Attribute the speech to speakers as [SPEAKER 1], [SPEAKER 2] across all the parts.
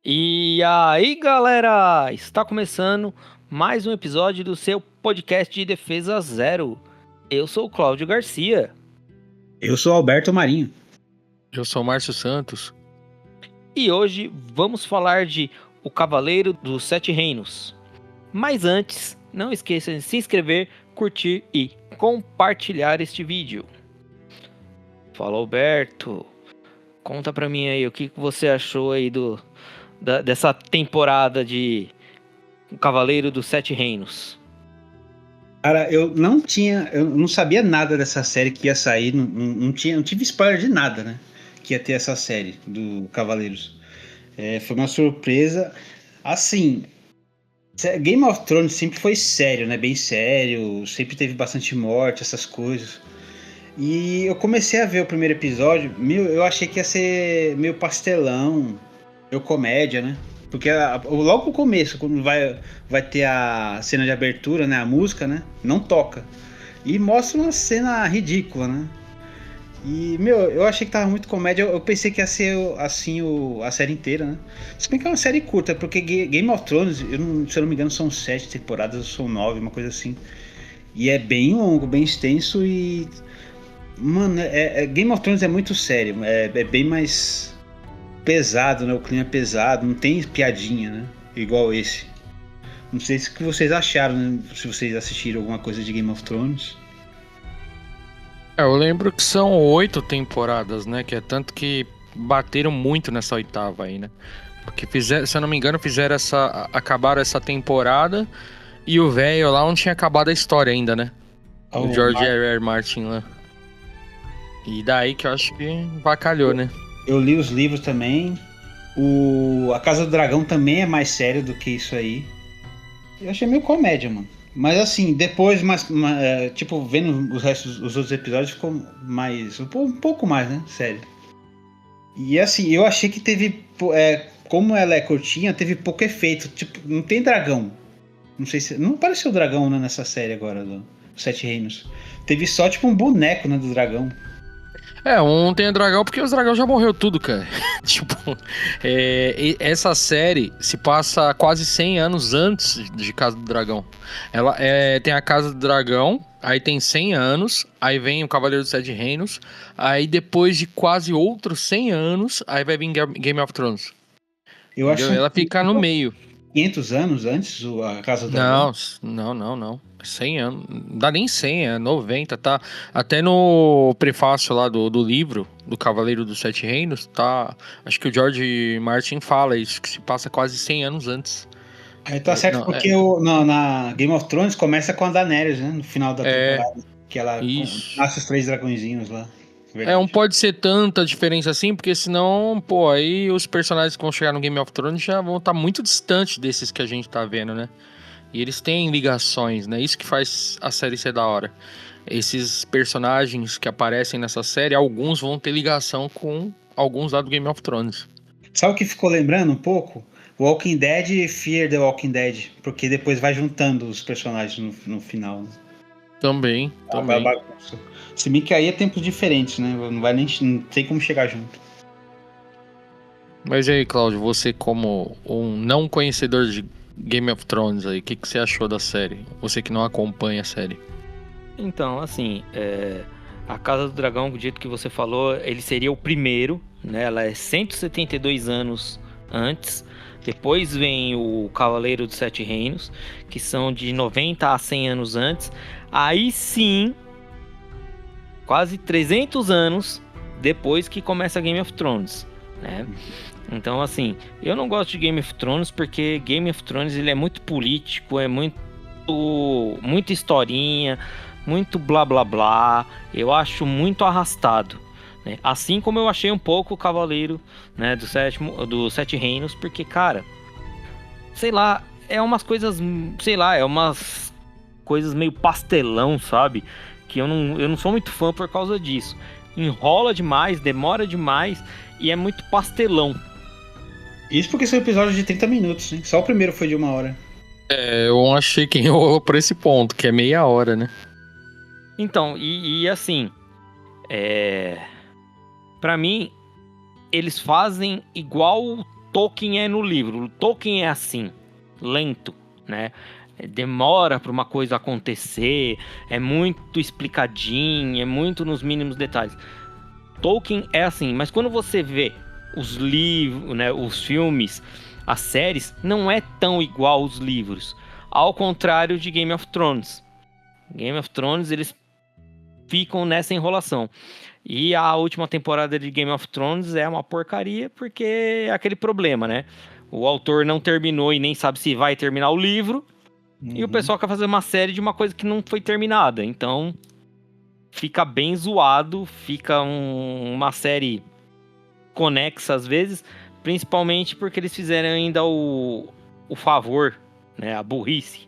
[SPEAKER 1] E aí, galera! Está começando mais um episódio do seu podcast de Defesa Zero. Eu sou o Cláudio Garcia
[SPEAKER 2] Eu sou Alberto Marinho.
[SPEAKER 3] Eu sou o Márcio Santos.
[SPEAKER 1] e hoje vamos falar de O Cavaleiro dos Sete Reinos. Mas antes, não esqueça de se inscrever, curtir e compartilhar este vídeo. Fala, Alberto. Conta pra mim aí o que você achou aí dessa temporada de O Cavaleiro dos Sete Reinos.
[SPEAKER 2] Cara, eu não sabia nada dessa série que ia sair, não tive spoiler de nada, né? Que ia ter essa série do Cavaleiros. Foi uma surpresa. Assim, Game of Thrones sempre foi sério, né? Bem sério, sempre teve bastante morte, essas coisas. E eu comecei a ver o primeiro episódio, eu achei que ia ser meio pastelão, meio comédia, né? Porque logo no começo, quando vai ter a cena de abertura, né? A música, né? Não toca. E mostra uma cena ridícula, né? E, eu achei que tava muito comédia. Eu pensei que ia ser assim a série inteira, né? Se bem que é uma série curta, porque Game of Thrones, se eu não me engano, são 7 temporadas, ou são 9, uma coisa assim. E é bem longo, bem extenso e. Mano, Game of Thrones é muito sério. É bem mais pesado, né? O clima é pesado, não tem piadinha, né? Igual esse. Não sei o que vocês acharam, né? Se vocês assistiram alguma coisa de Game of Thrones.
[SPEAKER 3] Eu lembro que são 8 temporadas, né? Que é tanto que bateram muito nessa oitava aí, né? Porque se eu não me engano, acabaram essa temporada e o velho lá não tinha acabado a história ainda, né? O George R.R. Martin lá. E daí que eu acho que vacalhou, né?
[SPEAKER 2] Eu li os livros também. A Casa do Dragão também é mais sério do que isso aí. Eu achei meio comédia, mano. Mas assim, depois, tipo, vendo os outros episódios, ficou mais. Um pouco mais, né? Sério. E assim, eu achei que teve. Como ela é curtinha, teve pouco efeito. Tipo, não tem dragão. Não sei se. Não apareceu dragão, né, nessa série agora do Sete Reinos. Teve só, tipo, um boneco, né, do dragão.
[SPEAKER 3] Um tem o dragão porque os dragões já morreu tudo, cara. Tipo, essa série se passa quase 100 anos antes de Casa do Dragão. Ela tem a Casa do Dragão, aí tem 100 anos, aí vem o Cavaleiro dos Sete Reinos, aí depois de quase outros 100 anos, aí vai vir Game of Thrones.
[SPEAKER 2] Eu acho
[SPEAKER 3] ela fica no meio.
[SPEAKER 2] 500 anos antes a Casa do Dragão?
[SPEAKER 3] Não. 100 anos. Não dá nem 100, é 90, tá? Até no prefácio lá do livro, do Cavaleiro dos Sete Reinos, tá? Acho que o George Martin fala isso, que se passa quase 100 anos antes.
[SPEAKER 2] Aí tá certo, porque na Game of Thrones começa com a Daenerys, né? No final da temporada. Que ela nasce os 3 dragõezinhos lá.
[SPEAKER 3] Não pode ser tanta diferença assim, porque senão, pô, aí os personagens que vão chegar no Game of Thrones já vão estar muito distantes desses que a gente tá vendo, né? E eles têm ligações, né? Isso que faz a série ser da hora. Esses personagens que aparecem nessa série, alguns vão ter ligação com alguns lá do Game of Thrones.
[SPEAKER 2] Sabe o que ficou lembrando um pouco? Walking Dead e Fear the Walking Dead. Porque depois vai juntando os personagens no final. Né?
[SPEAKER 3] Também.
[SPEAKER 2] Se bem que aí é tempos diferentes, né? Não tem como chegar junto.
[SPEAKER 3] Mas e aí, Cláudio, você como um não conhecedor de Game of Thrones aí, o que você achou da série? Você que não acompanha a série.
[SPEAKER 1] Então, assim, a Casa do Dragão, do jeito que você falou, ele seria o primeiro, né? Ela é 172 anos antes. Depois vem o Cavaleiro dos Sete Reinos, que são de 90 a 100 anos antes. Aí sim, quase 300 anos depois que começa Game of Thrones, né? Então, assim, eu não gosto de Game of Thrones porque Game of Thrones ele é muito político, é muita historinha, muito blá blá blá. Eu acho muito arrastado, né? Assim como eu achei um pouco o Cavaleiro, né, do Sete Reinos, porque, cara, sei lá, é umas coisas meio pastelão, sabe? Que eu não sou muito fã por causa disso. Enrola demais, demora demais e é muito pastelão.
[SPEAKER 2] Isso porque são episódios de 30 minutos, né? Só o primeiro foi de 1 hora.
[SPEAKER 3] Eu achei que enrolou por esse ponto, que é meia hora, né?
[SPEAKER 1] Então, e assim, pra mim, eles fazem igual Tolkien é no livro. O Tolkien é assim, lento, né? Demora para uma coisa acontecer, é muito explicadinho, é muito nos mínimos detalhes. Tolkien é assim, mas quando você vê os livros, né, os filmes, as séries, não é tão igual aos livros. Ao contrário de Game of Thrones. Game of Thrones, eles ficam nessa enrolação. E a última temporada de Game of Thrones é uma porcaria, porque é aquele problema, né? O autor não terminou e nem sabe se vai terminar o livro. E o pessoal quer fazer uma série de uma coisa que não foi terminada. Então, fica bem zoado. Fica uma série conexa às vezes. Principalmente porque eles fizeram ainda o favor, né, a burrice,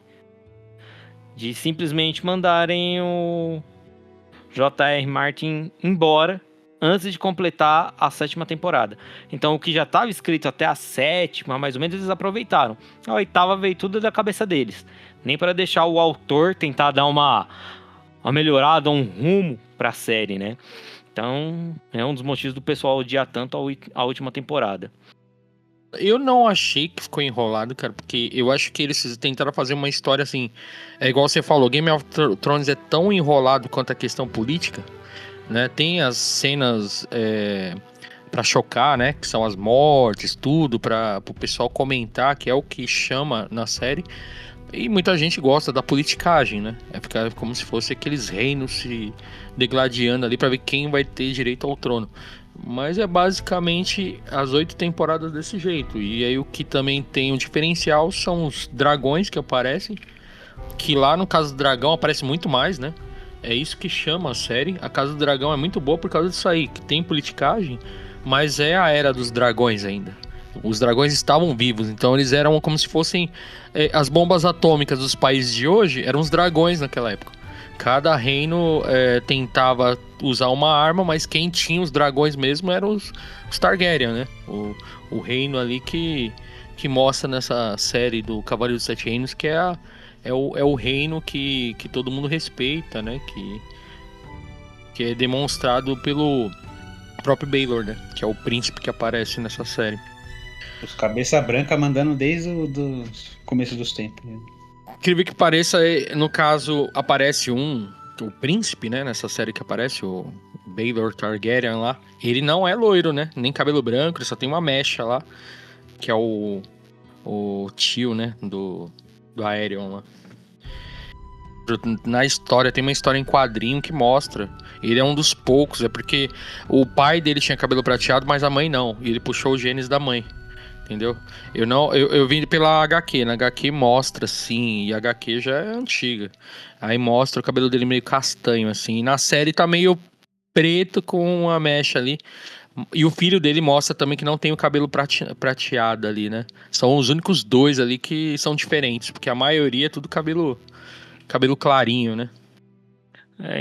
[SPEAKER 1] de simplesmente mandarem o J.R. Martin embora antes de completar a 7ª temporada. Então, o que já estava escrito até a 7ª, mais ou menos, eles aproveitaram. A 8ª veio tudo da cabeça deles. Nem para deixar o autor tentar dar uma melhorada, um rumo para a série, né? Então, é um dos motivos do pessoal odiar tanto a última temporada.
[SPEAKER 3] Eu não achei que ficou enrolado, cara, porque eu acho que eles tentaram fazer uma história assim. É igual você falou, Game of Thrones é tão enrolado quanto a questão política, né? Tem as cenas pra chocar, né? Que são as mortes, tudo, para o pessoal comentar, que é o que chama na série. E muita gente gosta da politicagem, né? É ficar como se fosse aqueles reinos se degladiando ali pra ver quem vai ter direito ao trono. Mas é basicamente as 8 temporadas desse jeito. E aí o que também tem um diferencial são os dragões que aparecem. Que lá no Casa do Dragão aparece muito mais, né? É isso que chama a série. A Casa do Dragão é muito boa por causa disso aí, que tem politicagem, mas é a Era dos Dragões ainda. Os dragões estavam vivos, então eles eram como se fossem as bombas atômicas dos países de hoje, eram os dragões naquela época. Cada reino tentava usar uma arma, mas quem tinha os dragões mesmo eram os Targaryen, né? O reino ali que mostra nessa série do Cavaleiro dos Sete Reinos, que é o reino que todo mundo respeita, né? Que é demonstrado pelo próprio Baelor, né? Que é o príncipe que aparece nessa série.
[SPEAKER 2] Os cabeça branca mandando desde o começo dos tempos.
[SPEAKER 3] Incrível que pareça, no caso, aparece o príncipe, né? Nessa série que aparece, o Baelor Targaryen lá. Ele não é loiro, né? Nem cabelo branco, ele só tem uma mecha lá. Que é o tio, né? Do Aerion lá. Na história, tem uma história em quadrinho que mostra. Ele é um dos poucos, é porque o pai dele tinha cabelo prateado, mas a mãe não. E ele puxou os genes da mãe. Entendeu? Eu vim pela HQ. Na HQ mostra, sim, e a HQ já é antiga. Aí mostra o cabelo dele meio castanho, assim. E na série tá meio preto com uma mecha ali. E o filho dele mostra também que não tem o cabelo prateado ali, né? São os únicos dois ali que são diferentes, porque a maioria é tudo cabelo clarinho, né?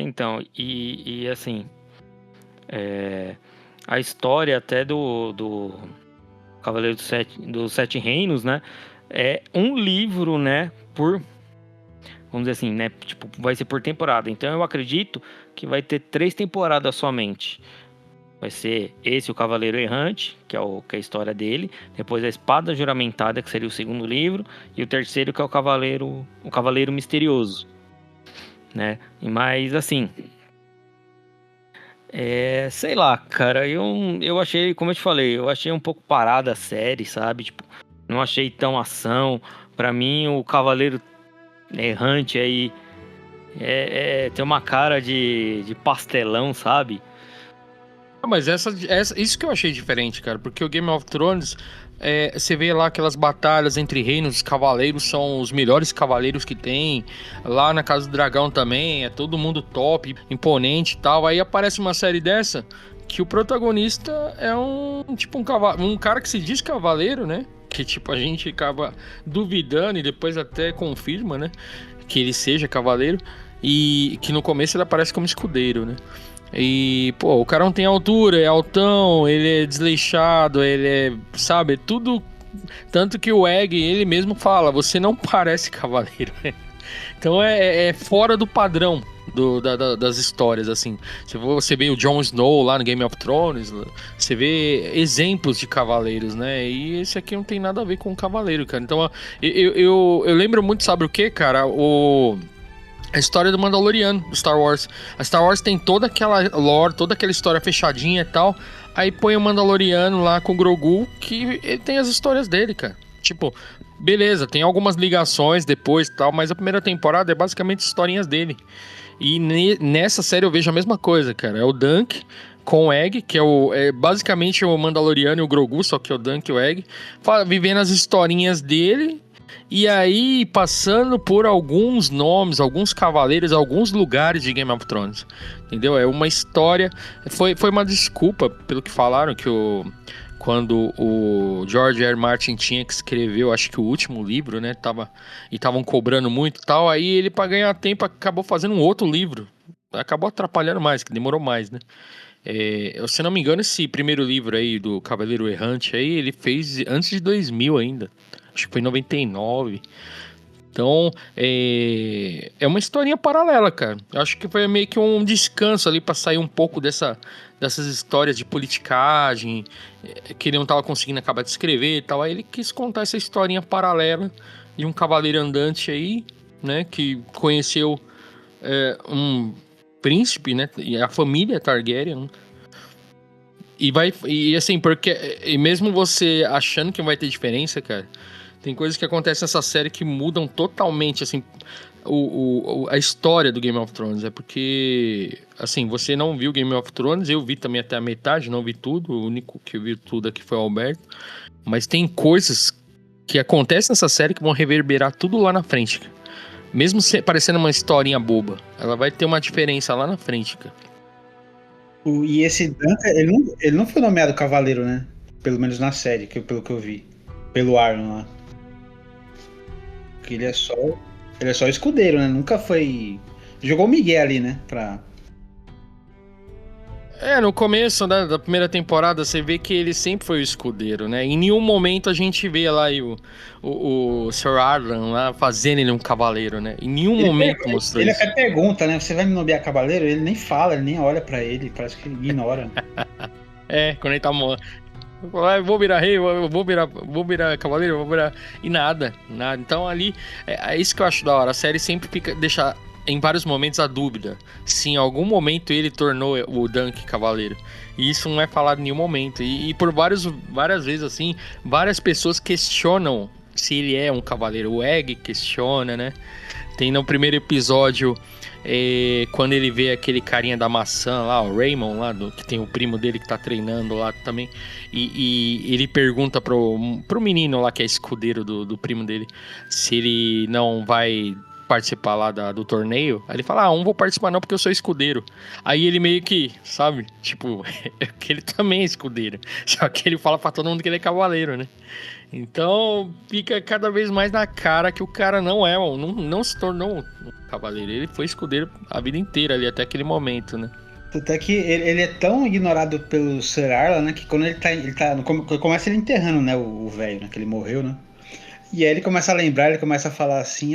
[SPEAKER 1] Então, e assim, a história até do Cavaleiro dos Sete Reinos, né? É um livro, né? Vamos dizer assim, né? Tipo, vai ser por temporada. Então eu acredito que vai ter 3 temporadas somente. Vai ser esse, o Cavaleiro Errante, que é a história dele. Depois a Espada Juramentada, que seria o 2º livro. E o 3º, que é o Cavaleiro Misterioso, né? Mas assim, sei lá, cara, eu achei, como eu te falei, eu achei um pouco parada a série, sabe? Tipo, não achei tão ação. Pra mim, o Cavaleiro Errante aí tem uma cara de pastelão, sabe?
[SPEAKER 3] Mas isso que eu achei diferente, cara, porque o Game of Thrones, você vê lá aquelas batalhas entre reinos, os cavaleiros são os melhores cavaleiros que tem. Lá na Casa do Dragão também, é todo mundo top, imponente e tal. Aí aparece uma série dessa que o protagonista é um cara que se diz cavaleiro, né? Que tipo, a gente acaba duvidando e depois até confirma, né? Que ele seja cavaleiro. E que no começo ele aparece como escudeiro, né? E, pô, o cara não tem altura, é altão, ele é desleixado, ele é, sabe, tudo. Tanto que o Egg, ele mesmo fala, você não parece cavaleiro. Então é fora do padrão das histórias, assim. Você vê o Jon Snow lá no Game of Thrones, você vê exemplos de cavaleiros, né? E esse aqui não tem nada a ver com o cavaleiro, cara. Então eu lembro muito, sabe o que, cara? A história do Mandaloriano, do Star Wars. A Star Wars tem toda aquela lore, toda aquela história fechadinha e tal. Aí põe o Mandaloriano lá com o Grogu, que ele tem as histórias dele, cara. Tipo, beleza, tem algumas ligações depois e tal, mas a primeira temporada é basicamente historinhas dele. E nessa série eu vejo a mesma coisa, cara. É o Dunk com o Egg, que é basicamente o Mandaloriano e o Grogu, só que é o Dunk e o Egg, vivendo as historinha dele. E aí, passando por alguns nomes, alguns cavaleiros, alguns lugares de Game of Thrones. Entendeu? É uma história... Foi uma desculpa, pelo que falaram, que quando o George R. R. Martin tinha que escrever, eu acho que o último livro, né? Estavam cobrando muito e tal. Aí ele, pra ganhar tempo, acabou fazendo um outro livro. Acabou atrapalhando mais, que demorou mais, né? Se não me engano, esse primeiro livro aí do Cavaleiro Errante aí, ele fez antes de 2000 ainda. Acho que foi em 99. Então, é uma historinha paralela, cara. Eu acho que foi meio que um descanso ali pra sair um pouco dessas histórias de politicagem que ele não tava conseguindo acabar de escrever e tal. Aí ele quis contar essa historinha paralela de um cavaleiro andante aí, né? Que conheceu um príncipe, né? E a família Targaryen. E assim, porque... E mesmo você achando que vai ter diferença, cara... Tem coisas que acontecem nessa série que mudam totalmente, assim, a história do Game of Thrones. É porque, assim, você não viu Game of Thrones, eu vi também até a metade, não vi tudo. O único que viu tudo aqui foi o Alberto. Mas tem coisas que acontecem nessa série que vão reverberar tudo lá na frente, cara. Mesmo parecendo uma historinha boba, ela vai ter uma diferença lá na frente, cara.
[SPEAKER 2] E esse Duncan, ele não foi nomeado cavaleiro, né? Pelo menos na série, pelo que eu vi. Pelo Arnon lá. Porque ele é só escudeiro, né? Nunca foi... Jogou o Miguel ali, né?
[SPEAKER 3] No começo da primeira temporada, você vê que ele sempre foi o escudeiro, né? Em nenhum momento a gente vê lá o Sir Arlan lá fazendo ele um cavaleiro, né? Em nenhum momento mostrou
[SPEAKER 2] ele
[SPEAKER 3] isso.
[SPEAKER 2] até pergunta, né? Você vai me nomear cavaleiro? Ele nem fala, ele nem olha pra ele. Parece que ignora.
[SPEAKER 3] Quando ele tá morto. Vou virar rei, vou virar cavaleiro, vou virar... E nada. Então ali, é isso que eu acho da hora. A série sempre deixa em vários momentos a dúvida se em algum momento ele tornou o Dunk cavaleiro. E isso não é falado em nenhum momento. E por várias vezes, assim, várias pessoas questionam se ele é um cavaleiro. O Egg questiona, né? Tem no primeiro episódio... quando ele vê aquele carinha da maçã lá, o Raymond lá, que tem o primo dele que tá treinando lá também, e ele pergunta pro menino lá que é escudeiro do primo dele se ele não vai participar lá do torneio. Aí ele fala, não vou participar não porque eu sou escudeiro. Aí ele meio que, sabe, tipo, que ele também é escudeiro, só que ele fala pra todo mundo que ele é cavaleiro, né? Então fica cada vez mais na cara que o cara não se tornou um cavaleiro. Ele foi escudeiro a vida inteira ali, até aquele momento, né?
[SPEAKER 2] Até que ele é tão ignorado pelo Sir Arlan, né? Que quando ele começa ele enterrando, né? O velho, né? Que ele morreu, né? E aí ele começa a lembrar, ele começa a falar assim,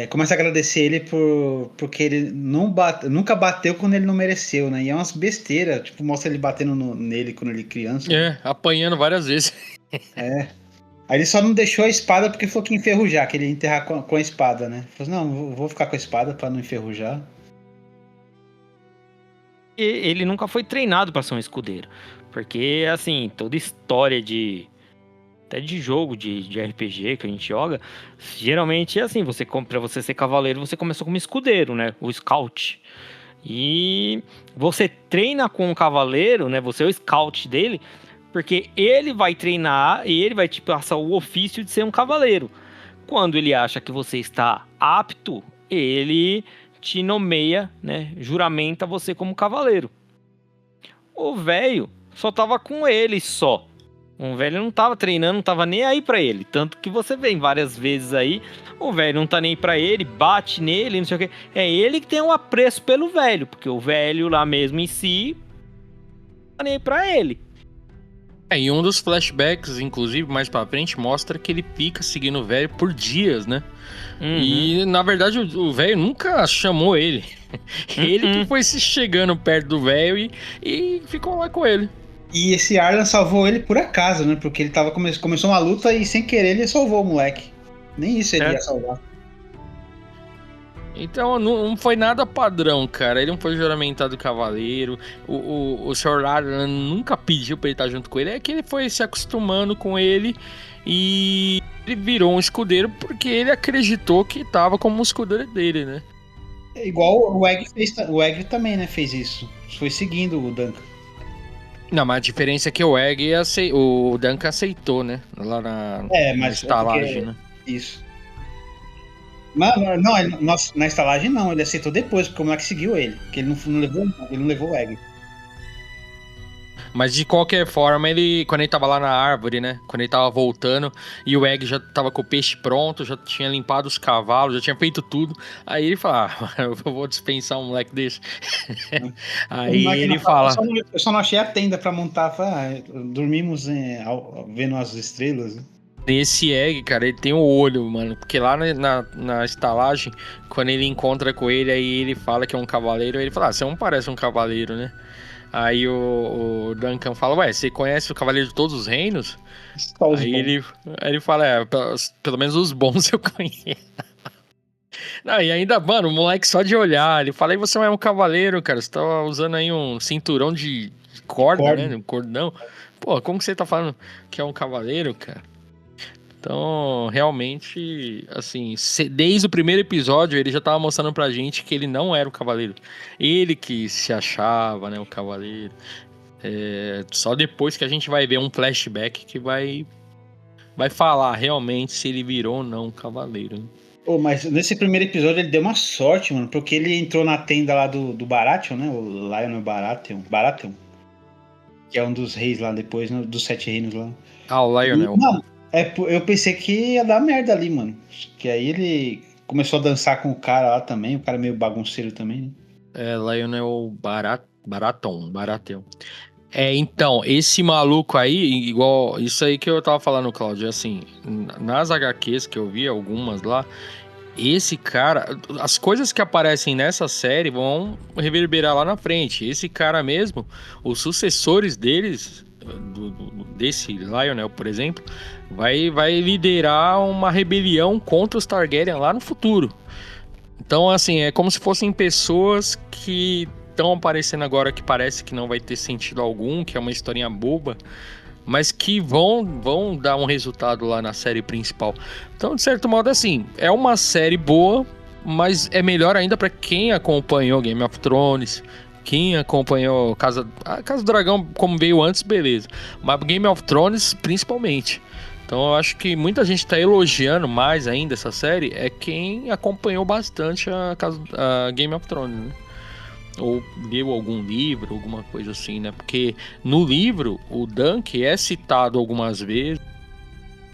[SPEAKER 2] começa a agradecer ele porque ele nunca bateu quando ele não mereceu, né? E é umas besteiras, tipo, mostra ele batendo nele quando ele criança.
[SPEAKER 3] Apanhando várias vezes.
[SPEAKER 2] Aí ele só não deixou a espada porque falou que ia enferrujar, que ele ia enterrar com a espada, né? Ele falou, não, vou ficar com a espada pra não enferrujar.
[SPEAKER 1] E ele nunca foi treinado pra ser um escudeiro. Porque, assim, toda história até de jogo, de RPG que a gente joga, geralmente é assim, pra você ser cavaleiro, você começou como escudeiro, né? O scout. E você treina com o cavaleiro, né? Você é o scout dele, porque ele vai treinar e ele vai te passar o ofício de ser um cavaleiro. Quando ele acha que você está apto, ele te nomeia, né? Juramenta você como cavaleiro. O velho só tava com ele só. O velho não tava treinando, não tava nem aí pra ele. Tanto que você vê várias vezes aí, o velho não tá nem pra ele, bate nele, não sei o que. É ele que tem um apreço pelo velho, porque o velho lá mesmo em si não tá nem pra ele.
[SPEAKER 3] E um dos flashbacks, inclusive, mais pra frente, mostra que ele fica seguindo o velho por dias, né? E, na verdade, o velho nunca chamou ele. Ele que foi se chegando perto do velho e ficou lá com ele.
[SPEAKER 2] E esse Arlan salvou ele por acaso, né? Porque ele começou uma luta e sem querer ele salvou o moleque. Nem isso ele ia salvar.
[SPEAKER 3] Então não foi nada padrão, cara. Ele não foi juramentado cavaleiro. O Sr. Arlan nunca pediu pra ele estar junto com ele. É que ele foi se acostumando com ele e ele virou um escudeiro porque ele acreditou que tava como um escudeiro dele, né?
[SPEAKER 2] É igual o Egg fez. O Egg também, né? Fez isso. Foi seguindo o Duncan.
[SPEAKER 3] Não, mas a diferença é que o Egg o Duncan aceitou, né? Lá na estalagem, né?
[SPEAKER 2] Isso. Não, na estalagem não, ele aceitou depois, porque o moleque seguiu ele. Que ele não levou o Egg.
[SPEAKER 3] Mas de qualquer forma, quando ele tava lá na árvore, né? Quando ele tava voltando e o Egg já tava com o peixe pronto, já tinha limpado os cavalos, já tinha feito tudo. Aí ele fala, eu vou dispensar um moleque desse. Aí ele fala...
[SPEAKER 2] Eu só não achei a tenda pra montar. Dormimos vendo as estrelas.
[SPEAKER 3] Esse Egg, cara, ele tem o olho, mano. Porque lá na estalagem, quando ele encontra com ele, aí ele fala que é um cavaleiro. Aí ele fala, você não parece um cavaleiro, né? Aí o Duncan fala, ué, você conhece o Cavaleiro de Todos os Reinos? Aí ele fala, pelo menos os bons eu conheço. Não, e ainda, mano, o moleque só de olhar, ele fala, e você não é um cavaleiro, cara, você tá usando aí um cinturão de corda, né, um cordão. Pô, como que você tá falando que é um cavaleiro, cara? Então, realmente, assim, desde o primeiro episódio, ele já tava mostrando pra gente que ele não era o cavaleiro. Ele que se achava, né, o cavaleiro. Só depois que a gente vai ver um flashback que vai falar realmente se ele virou ou não um cavaleiro. Né?
[SPEAKER 2] Mas nesse primeiro episódio ele deu uma sorte, mano, porque ele entrou na tenda lá do Baratheon, né, o Lionel Baratheon, que é um dos reis lá depois, né, dos 7 reinos lá.
[SPEAKER 3] O Lionel.
[SPEAKER 2] Mano, eu pensei que ia dar merda ali, mano. Que aí ele começou a dançar com o cara lá também. O cara meio bagunceiro também, né?
[SPEAKER 3] Lionel Baratheon. Então, esse maluco aí, igual... Isso aí que eu tava falando, Cláudio, assim... Nas HQs que eu vi, algumas lá... Esse cara... As coisas que aparecem nessa série vão reverberar lá na frente. Esse cara mesmo, os sucessores deles... desse Lionel, por exemplo, vai liderar uma rebelião contra os Targaryen lá no futuro. Então, assim, é como se fossem pessoas que estão aparecendo agora que parece que não vai ter sentido algum, que é uma historinha boba, mas que vão dar um resultado lá na série principal. Então, de certo modo, assim, é uma série boa, mas é melhor ainda para quem acompanhou Game of Thrones, quem acompanhou a Casa do Dragão, como veio antes, beleza. Mas Game of Thrones, principalmente. Então eu acho que muita gente está elogiando mais ainda essa série, é quem acompanhou bastante a Game of Thrones, né? Ou leu algum livro, alguma coisa assim, né? Porque no livro, o Dunk é citado algumas vezes.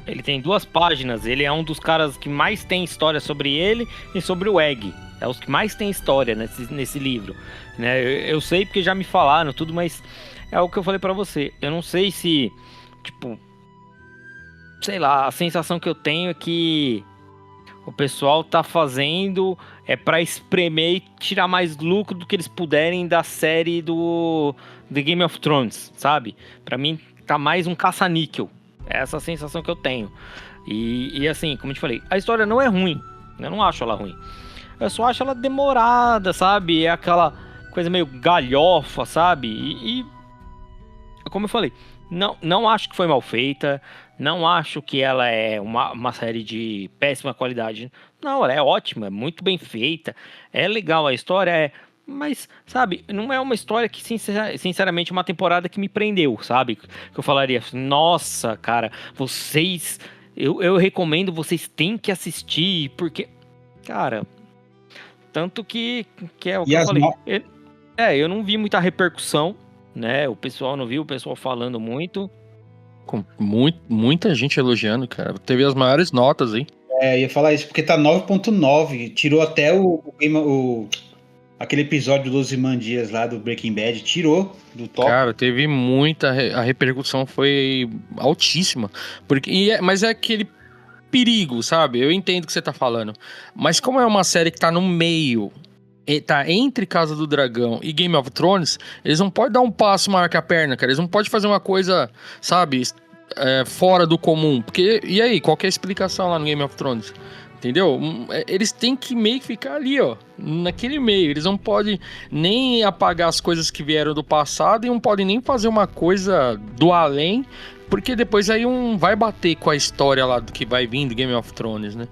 [SPEAKER 1] Ele tem 2 páginas, ele é um dos caras que mais tem história sobre ele e sobre o Egg. É os que mais tem história nesse livro, né? Eu sei porque já me falaram tudo, mas é o que eu falei pra você. Eu não sei se, tipo, sei lá, a sensação que eu tenho é que o pessoal tá fazendo pra espremer e tirar mais lucro do que eles puderem da série do The Game of Thrones, sabe? Pra mim tá mais um caça-níquel. É essa a sensação que eu tenho. E assim, como eu te falei, a história não é ruim. Eu não acho ela ruim. Eu só acho ela demorada, sabe? É aquela coisa meio galhofa, sabe? E como eu falei, não acho que foi mal feita. Não acho que ela é uma série de péssima qualidade. Não, ela é ótima, é muito bem feita. É legal a história, mas, sabe, não é uma história que, sinceramente, é uma temporada que me prendeu, sabe? Que eu falaria, nossa, cara, vocês... Eu recomendo, vocês têm que assistir, porque... Cara... Tanto que é o que eu falei. Eu não vi muita repercussão, né? O pessoal não viu, o pessoal falando muito.
[SPEAKER 3] Com muita gente elogiando, cara. Teve as maiores notas, hein?
[SPEAKER 2] Ia falar isso, porque tá 9.9. Tirou até aquele episódio dos Ozymandias lá do Breaking Bad tirou do top.
[SPEAKER 3] Cara, teve muita. A repercussão foi altíssima. Mas é aquele perigo, sabe? Eu entendo o que você tá falando. Mas como é uma série que tá no meio, tá entre Casa do Dragão e Game of Thrones, eles não podem dar um passo maior que a perna, cara. Eles não podem fazer uma coisa, sabe, fora do comum. Porque, e aí, qual que é a explicação lá no Game of Thrones? Entendeu? Eles têm que meio que ficar ali, ó, naquele meio. Eles não podem nem apagar as coisas que vieram do passado e não podem nem fazer uma coisa do além, porque depois aí vai bater com a história lá do que vai vir do Game of Thrones, né?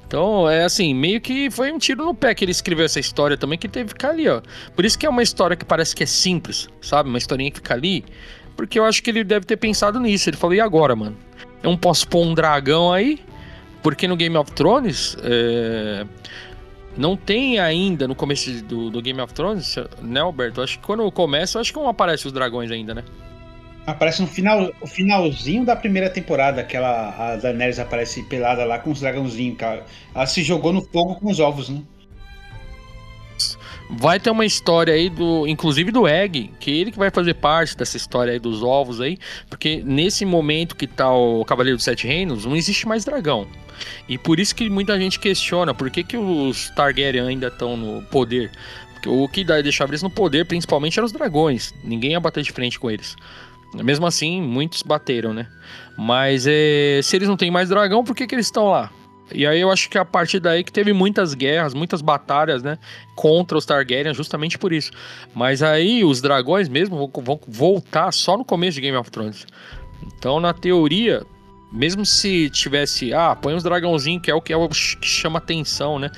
[SPEAKER 3] Então, é assim, meio que foi um tiro no pé que ele escreveu essa história também, que teve que ficar ali, ó. Por isso que é uma história que parece que é simples, sabe? Uma historinha que fica ali, porque eu acho que ele deve ter pensado nisso. Ele falou, e agora, mano? Eu não posso pôr um dragão aí? Porque no Game of Thrones, não tem ainda, no começo do Game of Thrones, né, Alberto? Acho que quando começa, acho que não aparecem os dragões ainda, né?
[SPEAKER 2] Aparece no finalzinho da primeira temporada, a Daenerys aparece pelada lá com os dragãozinhos. Ela se jogou no fogo com os ovos, né?
[SPEAKER 3] Vai ter uma história aí inclusive do Egg, que ele que vai fazer parte dessa história aí dos ovos aí, porque nesse momento que tá o Cavaleiro dos Sete Reinos, não existe mais dragão. E por isso que muita gente questiona por que os Targaryen ainda estão no poder. Porque o que deixava eles no poder, principalmente, eram os dragões. Ninguém ia bater de frente com eles. Mesmo assim, muitos bateram, né? Mas se eles não têm mais dragão, por que eles estão lá? E aí eu acho que a partir daí que teve muitas guerras, muitas batalhas, né? Contra os Targaryen, justamente por isso. Mas aí os dragões mesmo vão voltar só no começo de Game of Thrones. Então, na teoria, mesmo se tivesse... põe uns dragãozinhos, que é o que chama atenção, né?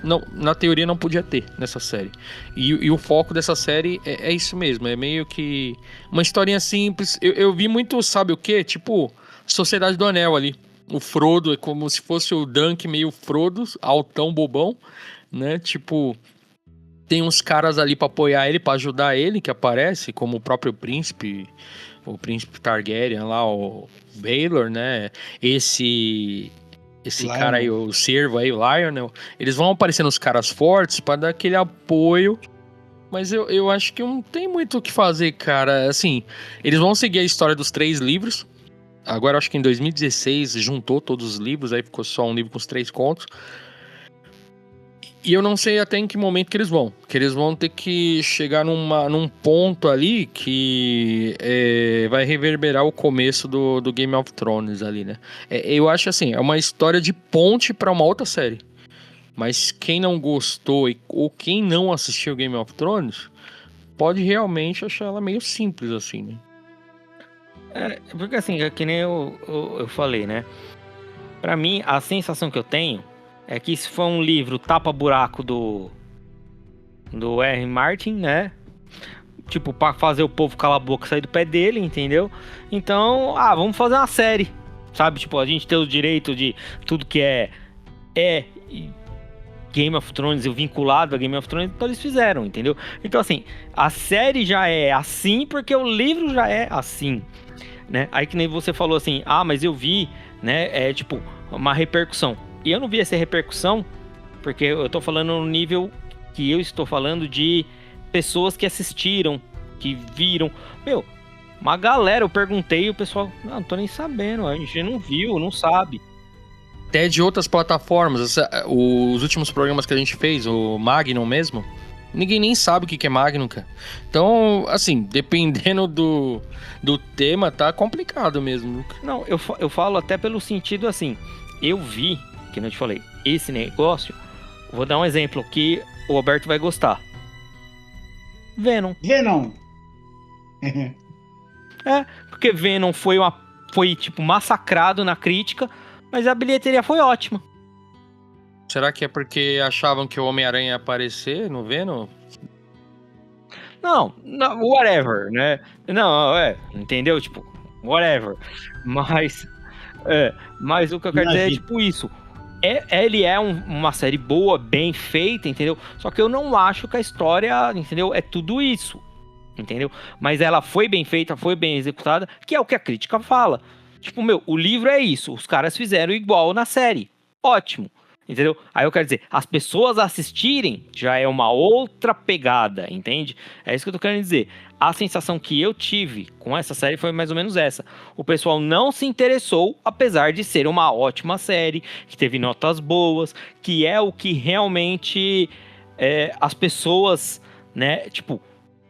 [SPEAKER 3] Não, na teoria não podia ter nessa série. E o foco dessa série é isso mesmo. É meio que uma historinha simples. Eu vi muito, sabe o quê? Tipo, Sociedade do Anel ali. O Frodo é como se fosse o Dunk meio Frodo, altão, bobão, né? Tipo, tem uns caras ali pra apoiar ele, pra ajudar ele, que aparece, como o próprio príncipe, o príncipe Targaryen lá, o Baelor, né? Esse cara aí, o servo aí, o Lionel, eles vão aparecendo os caras fortes pra dar aquele apoio. Mas eu acho que não tem muito o que fazer, cara. Assim, eles vão seguir a história dos 3 livros. Agora, acho que em 2016 juntou todos os livros, aí ficou só um livro com os 3 contos. E eu não sei até em que momento que eles vão. Que eles vão ter que chegar num ponto ali que vai reverberar o começo do Game of Thrones ali, né? Eu acho assim, é uma história de ponte pra uma outra série. Mas quem não gostou ou quem não assistiu Game of Thrones pode realmente achar ela meio simples assim, né?
[SPEAKER 1] Porque assim, que nem eu falei, né? Pra mim, a sensação que eu tenho é que isso foi um livro tapa-buraco do R. Martin, né? Tipo, pra fazer o povo calar a boca e sair do pé dele, entendeu? Então, vamos fazer uma série, sabe? Tipo, a gente tem o direito de tudo que é Game of Thrones, vinculado a Game of Thrones, então eles fizeram, entendeu? Então, assim, a série já é assim porque o livro já é assim, né? Aí que nem você falou assim, mas eu vi, né, tipo, uma repercussão. E eu não vi essa repercussão, porque eu tô falando no nível que eu estou falando de pessoas que assistiram, que viram. Uma galera, eu perguntei e o pessoal, não tô nem sabendo, a gente não viu, não sabe.
[SPEAKER 3] Até de outras plataformas, os últimos programas que a gente fez, o Magnum mesmo, ninguém nem sabe o que é Magnum, cara. Então, assim, dependendo do tema, tá complicado mesmo.
[SPEAKER 1] Não, eu falo até pelo sentido assim, eu vi, que não te falei, esse negócio, vou dar um exemplo que o Alberto vai gostar. Venom. Porque Venom foi tipo massacrado na crítica, mas a bilheteria foi ótima.
[SPEAKER 3] Será que é porque achavam que o Homem-Aranha ia aparecer no Venom?
[SPEAKER 1] Não, whatever, né? Não, entendeu? Tipo, whatever. Mas o que eu quero dizer é tipo isso. Ele é uma série boa, bem feita, entendeu? Só que eu não acho que a história, entendeu? É tudo isso, entendeu? Mas ela foi bem feita, foi bem executada, que é o que a crítica fala. Tipo, o livro é isso. Os caras fizeram igual na série. Ótimo. Entendeu? Aí eu quero dizer, as pessoas assistirem já é uma outra pegada, entende? É isso que eu tô querendo dizer. A sensação que eu tive com essa série foi mais ou menos essa. O pessoal não se interessou, apesar de ser uma ótima série, que teve notas boas, que é o que realmente as pessoas, né, tipo,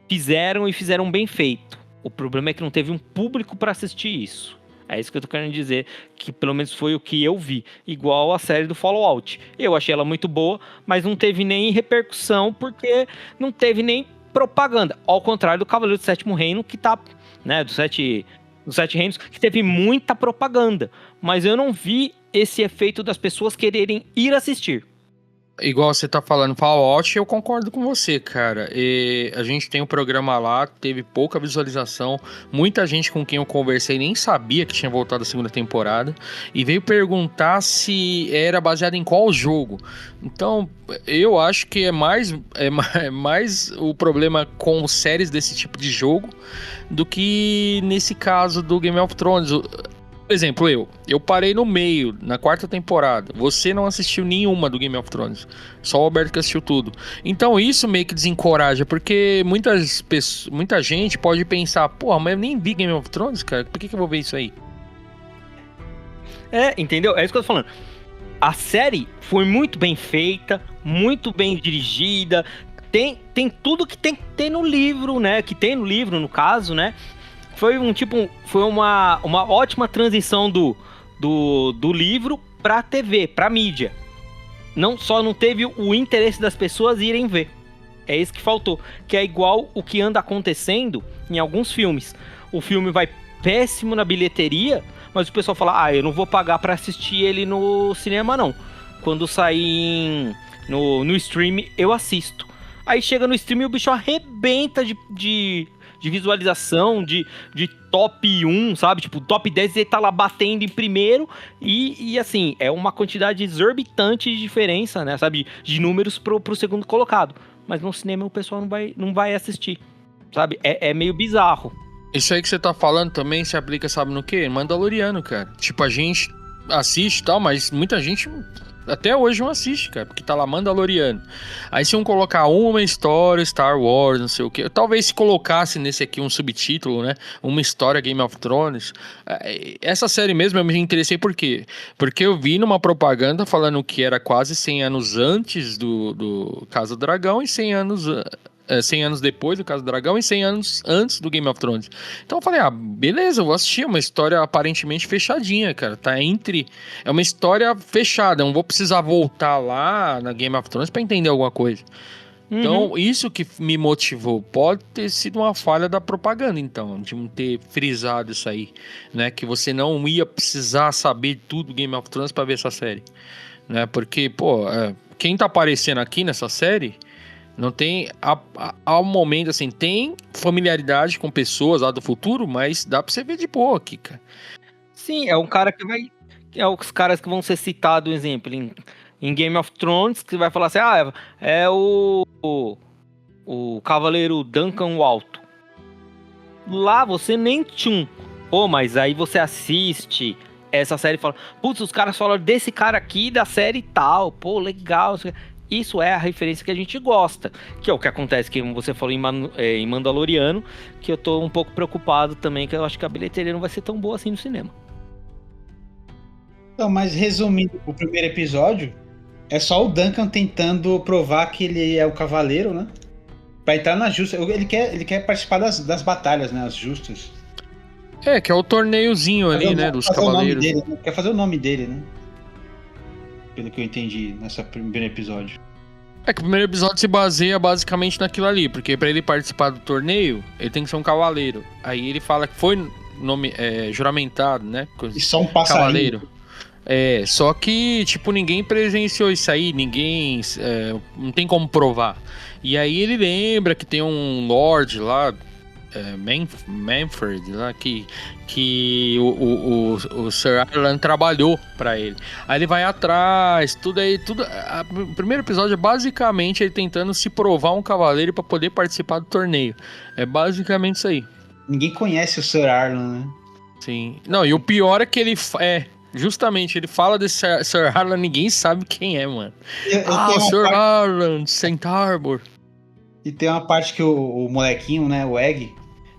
[SPEAKER 1] fizeram e fizeram bem feito. O problema é que não teve um público para assistir isso. É isso que eu tô querendo dizer, que pelo menos foi o que eu vi. Igual a série do Fallout. Eu achei ela muito boa, mas não teve nem repercussão, porque não teve nem propaganda. Ao contrário do Cavaleiro do Sétimo Reino, que tá, né, dos sete reinos, que teve muita propaganda. Mas eu não vi esse efeito das pessoas quererem ir assistir.
[SPEAKER 3] Igual você tá falando Fallout, eu concordo com você, cara. E a gente tem um programa lá, teve pouca visualização. Muita gente com quem eu conversei nem sabia que tinha voltado a segunda temporada. E veio perguntar se era baseado em qual jogo. Então, eu acho que é mais o problema com séries desse tipo de jogo do que nesse caso do Game of Thrones. Por exemplo, eu parei no meio, na 4ª temporada. Você não assistiu nenhuma do Game of Thrones. Só o Alberto que assistiu tudo. Então isso meio que desencoraja, porque muita gente pode pensar, porra, mas eu nem vi Game of Thrones, cara. Por que eu vou ver isso aí?
[SPEAKER 1] Entendeu? É isso que eu tô falando. A série foi muito bem feita, muito bem dirigida. Tem tudo que tem que ter no livro, né? Que tem no livro, no caso, né? Foi uma ótima transição do livro pra TV, pra mídia. Só não teve o interesse das pessoas irem ver. É isso que faltou. Que é igual o que anda acontecendo em alguns filmes. O filme vai péssimo na bilheteria, mas o pessoal fala, eu não vou pagar pra assistir ele no cinema, não. Quando sair no stream, eu assisto. Aí chega no stream e o bicho arrebenta de visualização, de top 1, sabe? Tipo, top 10 ele tá lá batendo em primeiro e assim, é uma quantidade exorbitante de diferença, né? Sabe? De números pro segundo colocado. Mas no cinema o pessoal não vai assistir, sabe? É meio bizarro.
[SPEAKER 3] Isso aí que você tá falando também se aplica, sabe no quê? Mandaloriano, cara. Tipo, a gente assiste e tal, mas muita gente até hoje não assiste, cara, porque tá lá Mandaloriano. Aí se colocar uma história Star Wars, não sei o que, talvez se colocasse nesse aqui um subtítulo, né, uma história Game of Thrones. Essa série mesmo eu me interessei por quê? Porque eu vi numa propaganda falando que era quase 100 anos antes do Casa do Dragão e 100 anos depois do Casa do Dragão e 100 anos antes do Game of Thrones. Então eu falei, beleza, eu vou assistir. Uma história aparentemente fechadinha, cara. É uma história fechada. Eu não vou precisar voltar lá na Game of Thrones pra entender alguma coisa. Então, isso que me motivou. Pode ter sido uma falha da propaganda, então, de não ter frisado isso aí, né? Que você não ia precisar saber tudo do Game of Thrones pra ver essa série, né? Porque, quem tá aparecendo aqui nessa série não tem, ao momento, assim, tem familiaridade com pessoas lá do futuro, mas dá pra você ver de boa aqui, cara.
[SPEAKER 1] Sim, é um cara que vai... É os caras que vão ser citados, exemplo, em Game of Thrones, que vai falar assim, é o Cavaleiro Duncan o Alto. Lá você nem tchum. Mas aí você assiste essa série e fala, putz, os caras falaram desse cara aqui, da série tal, legal, isso é a referência que a gente gosta, que é o que acontece, que você falou em Mandaloriano, que eu tô um pouco preocupado também, que eu acho que a bilheteria não vai ser tão boa assim no cinema.
[SPEAKER 2] Então, mas resumindo o primeiro episódio, é só o Duncan tentando provar que ele é o cavaleiro, né? Pra entrar na justa. Ele quer participar das batalhas, né? As justas.
[SPEAKER 3] Que é o torneiozinho ali, né? Dos cavaleiros.
[SPEAKER 2] Dele, né? Quer fazer o nome dele, né? Pelo que eu entendi nesse primeiro episódio.
[SPEAKER 3] Que o primeiro episódio se baseia basicamente naquilo ali, porque pra ele participar do torneio, ele tem que ser um cavaleiro. Aí ele fala que foi juramentado, né?
[SPEAKER 2] E só um passarinho.
[SPEAKER 3] Cavaleiro. Só que, tipo, ninguém presenciou isso aí, não tem como provar. E aí ele lembra que tem um Lorde lá, Manfred, lá, que o Sir Arlan trabalhou pra ele. Aí ele vai atrás, o primeiro episódio é basicamente ele tentando se provar um cavaleiro pra poder participar do torneio. É basicamente isso aí.
[SPEAKER 2] Ninguém conhece o Sir Arlan, né?
[SPEAKER 3] Sim. Não, e o pior é que ele Justamente, ele fala desse Sir Harlan, ninguém sabe quem é, mano.
[SPEAKER 2] Eu
[SPEAKER 3] Sir Harlan, St. Harbor.
[SPEAKER 2] E tem uma parte que o molequinho, né, o Egg,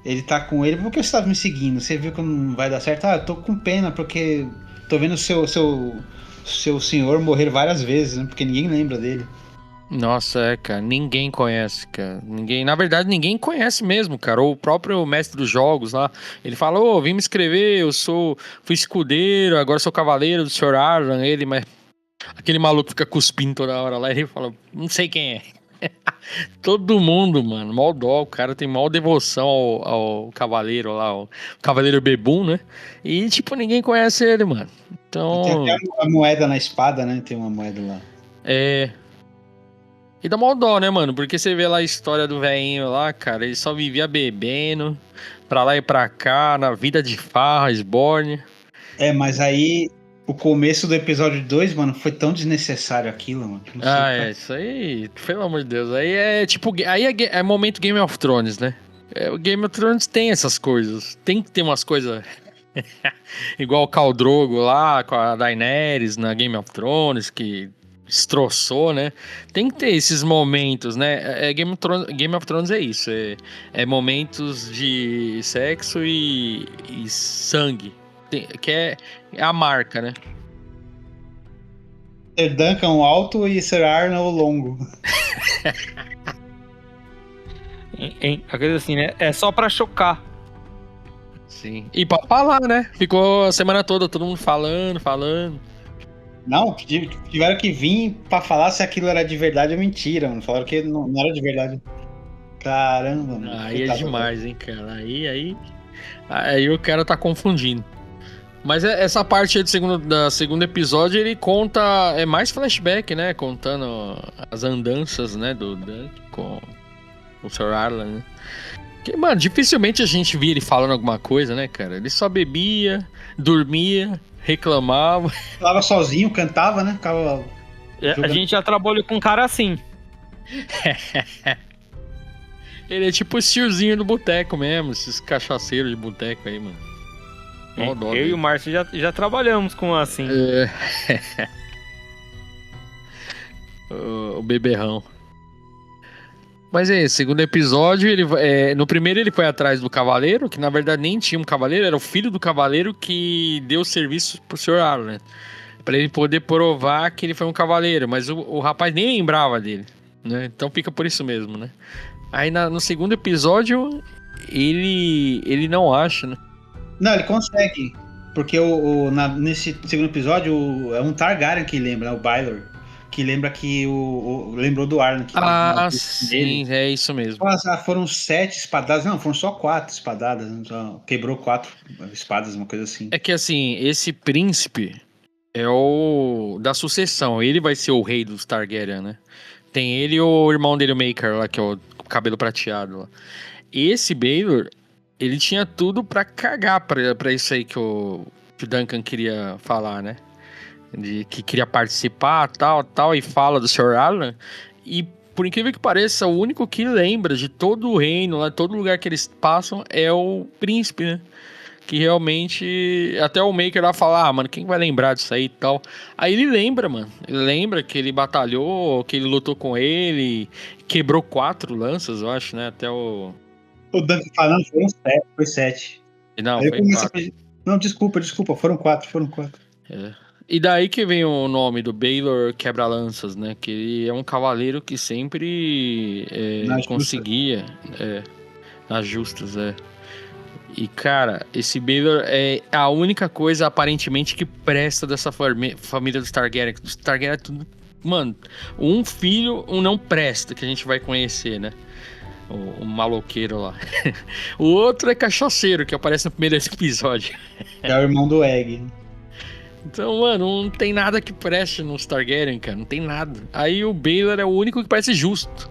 [SPEAKER 2] ele tá com ele, por que você tava me seguindo? Você viu que não vai dar certo? Eu tô com pena, porque tô vendo o seu senhor morrer várias vezes, né? Porque ninguém lembra dele.
[SPEAKER 3] Nossa, cara, ninguém conhece, cara. Na verdade, ninguém conhece mesmo, cara. O próprio mestre dos jogos lá, ele fala, vim me inscrever, fui escudeiro, agora sou cavaleiro do Sr. Arlan, mas aquele maluco fica cuspindo toda hora lá, ele fala, não sei quem é. Todo mundo, mano, mal dó, o cara tem mal devoção ao cavaleiro lá, o cavaleiro bebum, né? E, tipo, ninguém conhece ele, mano. Então...
[SPEAKER 2] Tem até a moeda na espada, né? Tem uma moeda lá.
[SPEAKER 3] E dá mó dó, né, mano? Porque você vê lá a história do velhinho lá, cara, ele só vivia bebendo, pra lá e pra cá, na vida de farra, esborne.
[SPEAKER 2] Mas aí, o começo do episódio 2, mano, foi tão desnecessário aquilo, mano.
[SPEAKER 3] Isso aí, pelo amor de Deus. Aí é tipo, é momento Game of Thrones, né? O Game of Thrones tem essas coisas. Tem que ter umas coisas... igual o Khal Drogo lá, com a Daenerys na Game of Thrones, que... destroçou, né? Tem que ter esses momentos, né? Game of Thrones é isso. É momentos de sexo e sangue. Que é a marca, né?
[SPEAKER 2] Sir Duncan o alto e Sir Arlan o longo.
[SPEAKER 1] A coisa assim, né? É só pra chocar.
[SPEAKER 3] Sim. E pra falar, né? Ficou a semana toda todo mundo falando.
[SPEAKER 2] Não, tiveram que vir pra falar se aquilo era de verdade ou mentira, mano. Falaram que não era de verdade. Caramba, mano.
[SPEAKER 3] Aí é demais, hein, cara. Aí o cara tá confundindo. Mas essa parte aí do segundo episódio, ele conta... É mais flashback, né? Contando as andanças, né? Do Dunk com o Sr. Arlan, né? Que, mano, dificilmente a gente via ele falando alguma coisa, né, cara? Ele só bebia, dormia... reclamava.
[SPEAKER 2] Falava sozinho, cantava, né? Ficava
[SPEAKER 1] a gente já trabalhou com um cara assim.
[SPEAKER 3] Ele é tipo o tiozinho do boteco mesmo, esses cachaceiros de boteco aí, mano.
[SPEAKER 1] Eu e o Márcio já trabalhamos com assim.
[SPEAKER 3] O beberrão. Mas segundo episódio, no primeiro ele foi atrás do cavaleiro, que na verdade nem tinha um cavaleiro, era o filho do cavaleiro que deu serviço pro Sr. Arlan, pra ele poder provar que ele foi um cavaleiro, mas o rapaz nem lembrava dele, né? Então fica por isso mesmo, né? Aí no segundo episódio, ele não acha, né?
[SPEAKER 2] Não, ele consegue, porque nesse segundo episódio é um Targaryen que lembra, né? O Baelor. Que lembra que lembrou do Arlan.
[SPEAKER 3] Sim, é isso mesmo.
[SPEAKER 2] Foram 7 espadadas. Não, foram só 4 espadadas. Então, quebrou 4 espadas, uma coisa assim.
[SPEAKER 3] É que assim, esse príncipe é o da sucessão. Ele vai ser o rei dos Targaryen, né? Tem ele e o irmão dele, o Maker, lá, que é o cabelo prateado. Lá. Esse Baelor, ele tinha tudo pra cagar pra isso aí que o Duncan queria falar, né? De que queria participar, tal, e fala do Sr. Arlan. E, por incrível que pareça, o único que lembra de todo o reino, lá, todo lugar que eles passam, é o príncipe, né? Que realmente... Até o Maker lá fala, mano, quem vai lembrar disso aí e tal? Aí ele lembra, mano. Ele lembra que ele batalhou, que ele lutou com ele, quebrou 4 lanças, eu acho, né? Até o...
[SPEAKER 2] O Duncan falando, foi 7.
[SPEAKER 3] Não,
[SPEAKER 2] aí
[SPEAKER 3] foi 4.
[SPEAKER 2] Não, desculpa, foram 4.
[SPEAKER 3] E daí que vem o nome do Baelor Quebra-Lanças, né? Que ele é um cavaleiro que sempre conseguia nas justas, E, cara, esse Baelor é a única coisa, aparentemente, que presta dessa família dos Targaryen. Dos Targaryen é tudo... Mano, um filho, um não presta, que a gente vai conhecer, né? O maloqueiro lá. O outro é cachaceiro, que aparece no primeiro episódio.
[SPEAKER 2] É o irmão do Egg.
[SPEAKER 3] Então, mano, não tem nada que preste nos Targaryen, cara. Não tem nada. Aí o Baelor é o único que parece justo.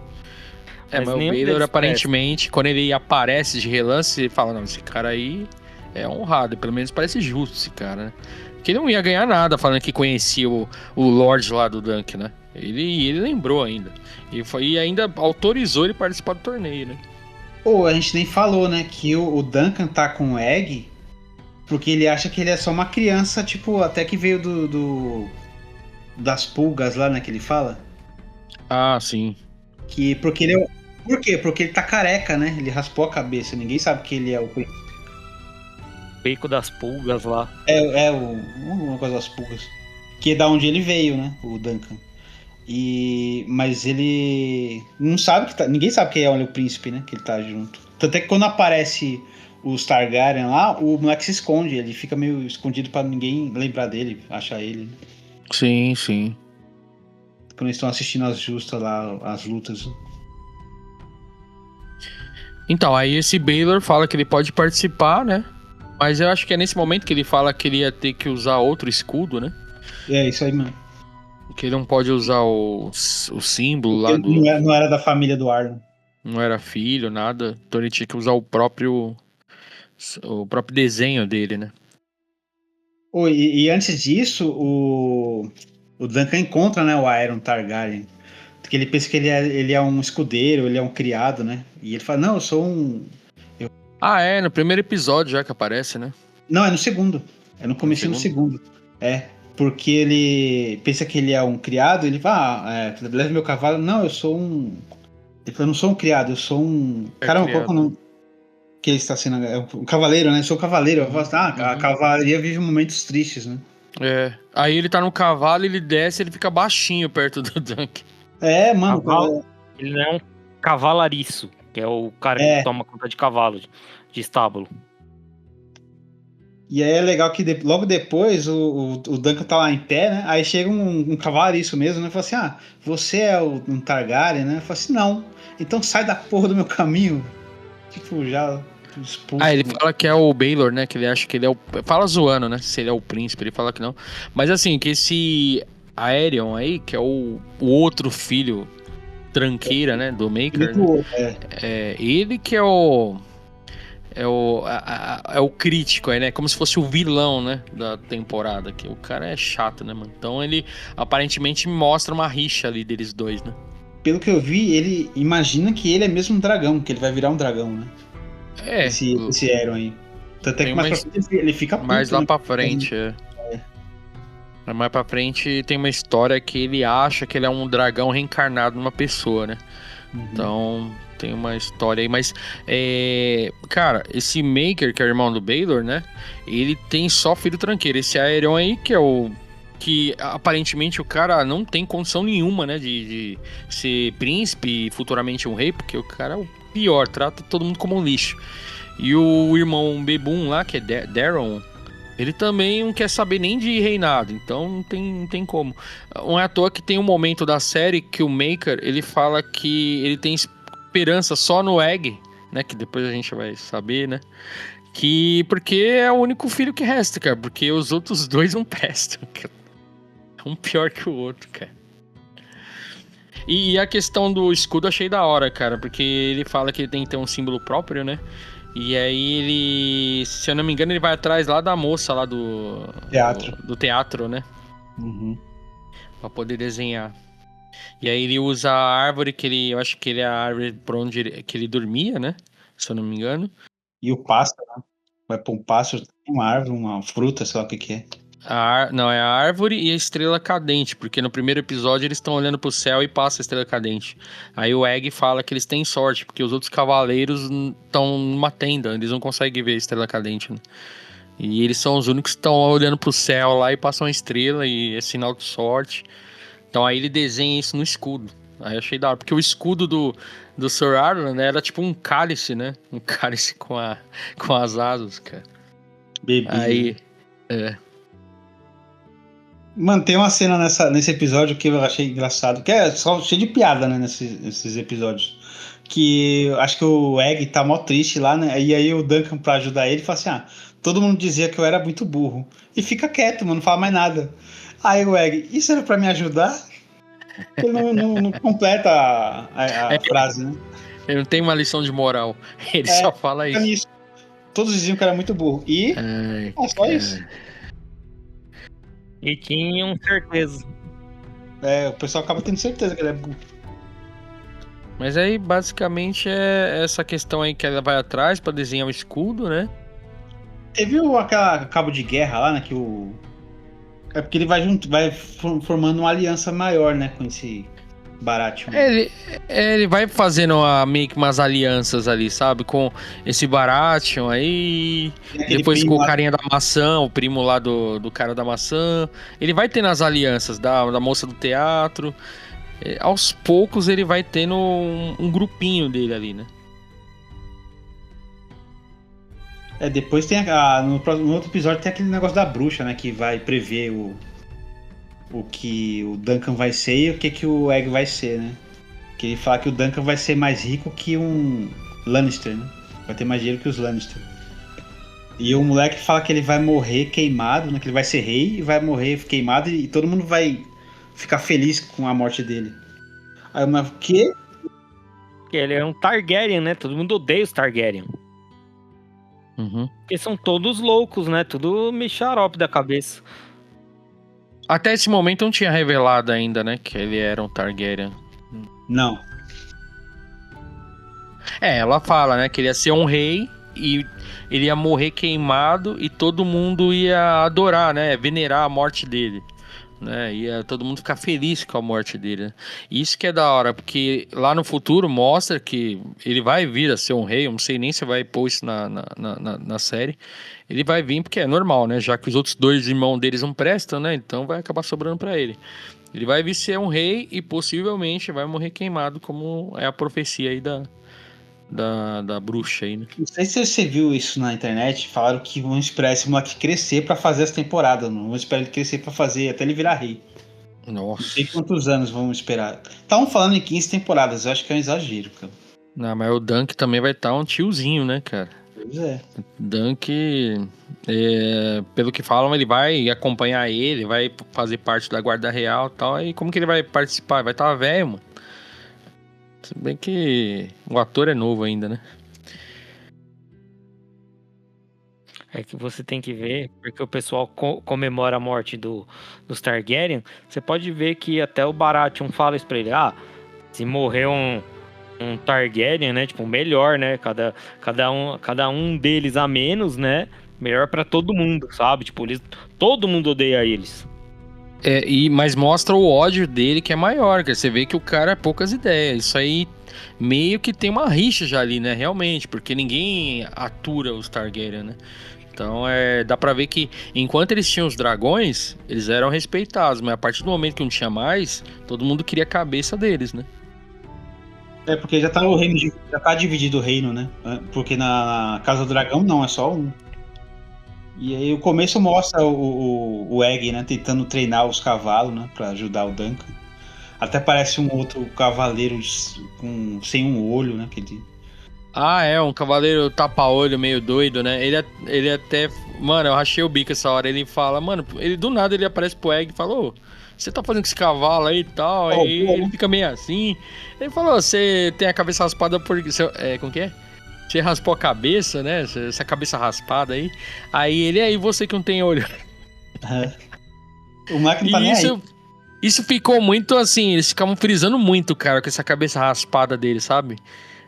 [SPEAKER 3] Mas o Baelor, aparentemente, quando ele aparece de relance, ele fala, não, esse cara aí é honrado. Pelo menos parece justo esse cara, né? Porque ele não ia ganhar nada falando que conhecia o Lorde lá do Dunk, né? Ele lembrou ainda. E ainda autorizou ele participar do torneio, né?
[SPEAKER 2] A gente nem falou, né? Que o Duncan tá com o Egg Porque ele acha que ele é só uma criança, tipo, até que veio das pulgas lá, né, que ele fala.
[SPEAKER 3] Ah, sim.
[SPEAKER 2] Porque ele é. Por quê? Porque ele tá careca, né? Ele raspou a cabeça. Ninguém sabe que ele é o.
[SPEAKER 1] Beco das pulgas lá.
[SPEAKER 2] Uma coisa das pulgas. Que é da onde ele veio, né? O Duncan. Mas ele não sabe que tá. Ninguém sabe que é o príncipe, né? Que ele tá junto. Tanto é que quando aparece os Targaryen lá, o moleque se esconde. Ele fica meio escondido pra ninguém lembrar dele, achar ele. Né?
[SPEAKER 3] Sim, sim.
[SPEAKER 2] Quando eles estão assistindo as justas lá, as lutas.
[SPEAKER 3] Então, aí esse Baylor fala que ele pode participar, né? Mas eu acho que é nesse momento que ele fala que ele ia ter que usar outro escudo, né?
[SPEAKER 2] É isso aí, mano.
[SPEAKER 3] Que ele não pode usar o símbolo lá do...
[SPEAKER 2] Não era da família do Arlon.
[SPEAKER 3] Não era filho, nada. Então ele tinha que usar o próprio desenho dele, né?
[SPEAKER 2] E antes disso, o Duncan encontra, né, o Aeron Targaryen. Porque ele pensa que ele é um escudeiro, ele é um criado, né? E ele fala, não, eu sou um...
[SPEAKER 3] Ah, é, no primeiro episódio já que aparece, né?
[SPEAKER 2] Não, é no segundo. É no começo do segundo. É, porque ele pensa que ele é um criado, ele fala, leva meu cavalo. Não, eu sou um... Ele fala, eu não sou um criado, eu sou um... Caramba, qual que é o nome? Que ele está sendo... É um cavaleiro, né? Eu sou um cavaleiro. Eu falo, a cavalaria vive momentos tristes, né?
[SPEAKER 3] É, aí ele tá no cavalo, ele desce, ele fica baixinho perto do Duncan.
[SPEAKER 2] É, mano.
[SPEAKER 1] Ele não é um cavalariço, que é o cara que toma conta de cavalo, de estábulo.
[SPEAKER 2] E aí é legal que logo depois o Duncan tá lá em pé, né? Aí chega um cavalariço mesmo, né? Fala assim, você é um Targaryen, né? Eu falo assim, não. Então sai da porra do meu caminho. Tipo, já expulso.
[SPEAKER 3] Ah, ele fala que é o Baylor, né? Que ele acha que ele é o... Fala zoando, né? Se ele é o príncipe, ele fala que não. Mas assim, que esse Aerion aí, que é o outro filho tranqueira, né? Do Maker, né? Ele que é o... É o crítico aí, né? Como se fosse o vilão, né? Da temporada. Que o cara é chato, né, mano? Então ele aparentemente mostra uma rixa ali deles dois, né?
[SPEAKER 2] Pelo que eu vi, ele imagina que ele é mesmo um dragão, que ele vai virar um dragão, né? Esse Aeron aí. Tanto é que mais pra frente ele fica puto,
[SPEAKER 3] mais lá,
[SPEAKER 2] né?
[SPEAKER 3] Pra frente, Mais pra frente tem uma história que ele acha que ele é um dragão reencarnado numa pessoa, né? Uhum. Então tem uma história aí, mas cara, esse Maker, que é o irmão do Baylor, né? Ele tem só filho tranqueiro. Esse Aerion aí, que é o... Que aparentemente o cara não tem condição nenhuma, né? De ser príncipe e futuramente um rei, porque o cara é o pior, trata todo mundo como um lixo. E o irmão Bebum lá, que é Daron, ele também não quer saber nem de reinado, então não tem como. Não é à toa que tem um momento da série que o Maker, ele fala que ele tem esperança só no Egg, né? Que depois a gente vai saber, né? Porque é o único filho que resta, cara. Porque os outros dois não prestam, cara. Um pior que o outro, cara. E a questão do escudo eu achei da hora, cara. Porque ele fala que ele tem que ter um símbolo próprio, né? E aí ele... Se eu não me engano, ele vai atrás lá da moça lá do...
[SPEAKER 2] Teatro.
[SPEAKER 3] Do teatro, né?
[SPEAKER 2] Uhum.
[SPEAKER 3] Pra poder desenhar. E aí ele usa a árvore que ele... Eu acho que ele é a árvore por onde que ele dormia, né? Se eu não me engano.
[SPEAKER 2] E o pássaro, né? Vai pôr um pássaro, uma árvore, uma fruta, sei lá o que é.
[SPEAKER 3] Não, é a árvore e a estrela cadente, porque no primeiro episódio eles estão olhando pro céu e passa a estrela cadente. Aí o Egg fala que eles têm sorte, porque os outros cavaleiros estão numa tenda, eles não conseguem ver a estrela cadente, né? E eles são os únicos que estão olhando pro céu lá e passam a estrela e é sinal de sorte. Então aí ele desenha isso no escudo. Aí eu achei da hora, porque o escudo do Sir Arlan, né, era tipo um cálice, né? Um cálice com as asas, cara.
[SPEAKER 2] Bebê.
[SPEAKER 3] Aí,
[SPEAKER 2] Mano, tem uma cena nesse episódio que eu achei engraçado, que é só cheio de piada, né, nesses episódios. Que acho que o Egg tá mó triste lá, né? E aí o Duncan, pra ajudar ele, fala assim: todo mundo dizia que eu era muito burro. E fica quieto, mano, não fala mais nada. Aí o Egg, isso era pra me ajudar? Ele não completa a frase, né?
[SPEAKER 3] Ele não tem uma lição de moral. Ele só fala isso.
[SPEAKER 2] Todos diziam que era muito burro. E só isso.
[SPEAKER 1] E tinham certeza.
[SPEAKER 2] O pessoal acaba tendo certeza que ele é burro.
[SPEAKER 3] Mas aí, basicamente, é essa questão aí que ela vai atrás pra desenhar o escudo, né?
[SPEAKER 2] Teve aquela cabo de guerra lá, né? Que o. É porque ele vai formando uma aliança maior, né? Com esse Baratheon.
[SPEAKER 3] Ele vai fazendo meio que umas alianças ali, sabe? Com esse Baratheon aí. Depois com o carinha da maçã, o primo lá do cara da maçã. Ele vai tendo as alianças da moça do teatro. Aos poucos ele vai tendo um grupinho dele ali, né?
[SPEAKER 2] Depois tem no outro episódio tem aquele negócio da bruxa, né? Que vai prever o que o Duncan vai ser e o que o Egg vai ser, né? Que ele fala que o Duncan vai ser mais rico que um Lannister, né? Vai ter mais dinheiro que os Lannister. E o moleque fala que ele vai morrer queimado, né? Que ele vai ser rei e vai morrer queimado e todo mundo vai ficar feliz com a morte dele. Aí eu, mas o quê?
[SPEAKER 1] Porque ele é um Targaryen, né? Todo mundo odeia os Targaryen.
[SPEAKER 3] Uhum.
[SPEAKER 1] Porque são todos loucos, né? Tudo meio xarope da cabeça.
[SPEAKER 3] Até esse momento não tinha revelado ainda, né? Que ele era um Targaryen.
[SPEAKER 2] Não.
[SPEAKER 3] Ela fala, né? Que ele ia ser um rei e ele ia morrer queimado e todo mundo ia adorar, né? Venerar a morte dele. Né? Ia todo mundo ficar feliz com a morte dele. Né? Isso que é da hora, porque lá no futuro mostra que ele vai vir a ser um rei. Eu não sei nem se vai pôr isso na série. Ele vai vir porque é normal, né? Já que os outros dois irmãos deles não prestam, né? Então vai acabar sobrando pra ele. Ele vai vir ser um rei e possivelmente vai morrer queimado, como é a profecia aí da bruxa aí, né?
[SPEAKER 2] Não sei se você viu isso na internet. Falaram que vão esperar esse moleque crescer pra fazer as temporadas. Não vão esperar ele crescer pra fazer até ele virar rei.
[SPEAKER 3] Nossa.
[SPEAKER 2] Não sei quantos anos vamos esperar. Estavam falando em 15 temporadas. Eu acho que é um exagero, cara.
[SPEAKER 3] Não, mas o Dunk também vai estar um tiozinho, né, cara?
[SPEAKER 2] Pois é.
[SPEAKER 3] Dunk, pelo que falam, ele vai acompanhar ele, vai fazer parte da Guarda Real e tal. E como que ele vai participar? Vai estar velho, mano. Se bem que o ator é novo ainda, né?
[SPEAKER 1] É que você tem que ver, porque o pessoal comemora a morte dos Targaryen. Você pode ver que até o Baratheon fala isso pra ele. Se morrer um Targaryen, né? Tipo, melhor, né? Cada um deles a menos, né? Melhor pra todo mundo, sabe? Tipo, todo mundo odeia eles.
[SPEAKER 3] Mas mostra o ódio dele que é maior, que você vê que o cara é poucas ideias. Isso aí meio que tem uma rixa já ali, né? Realmente, porque ninguém atura os Targaryen, né? Então dá pra ver que enquanto eles tinham os dragões, eles eram respeitados, mas a partir do momento que não tinha mais, todo mundo queria a cabeça deles, né?
[SPEAKER 2] Porque já tá o reino, já tá dividido o reino, né? Porque na Casa do Dragão não, é só um. E aí o começo mostra o Egg, né, tentando treinar os cavalos, né, pra ajudar o Duncan. Até parece um outro cavaleiro sem um olho, né, que ele...
[SPEAKER 3] Um cavaleiro tapa-olho meio doido, né? Ele até... Mano, eu rachei o bico essa hora. Ele fala, mano, ele do nada ele aparece pro Egg e fala, você tá fazendo com esse cavalo aí e tal? Aí ele fica meio assim. Ele falou, você tem a cabeça raspada por... como que é? Você raspou a cabeça, né? Essa cabeça raspada aí. Aí você que não tem olho.
[SPEAKER 2] O Mark não tá nem aí.
[SPEAKER 3] Isso ficou muito assim, eles ficavam frisando muito, cara, com essa cabeça raspada dele, sabe?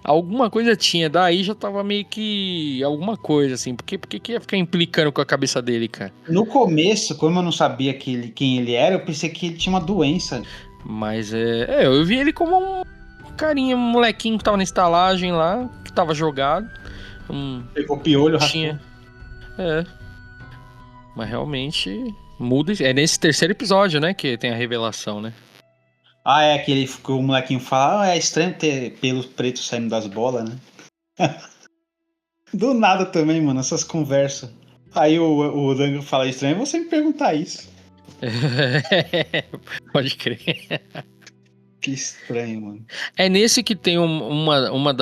[SPEAKER 3] Alguma coisa tinha, daí já tava meio que alguma coisa, assim. Por que ia ficar implicando com a cabeça dele, cara?
[SPEAKER 2] No começo, como eu não sabia quem ele era, eu pensei que ele tinha uma doença.
[SPEAKER 3] Mas eu vi ele como um carinha, um molequinho que tava na estalagem lá, que tava jogado.
[SPEAKER 2] Pegou piolho,
[SPEAKER 3] tinha. Mas realmente muda. É nesse terceiro episódio, né, que tem a revelação, né?
[SPEAKER 2] Que o molequinho fala, é estranho ter pelos pretos saindo das bolas, né? Do nada também, mano, essas conversas. Aí o Dango fala, estranho é você me perguntar isso.
[SPEAKER 3] Pode crer.
[SPEAKER 2] Que estranho, mano.
[SPEAKER 3] É nesse que tem uma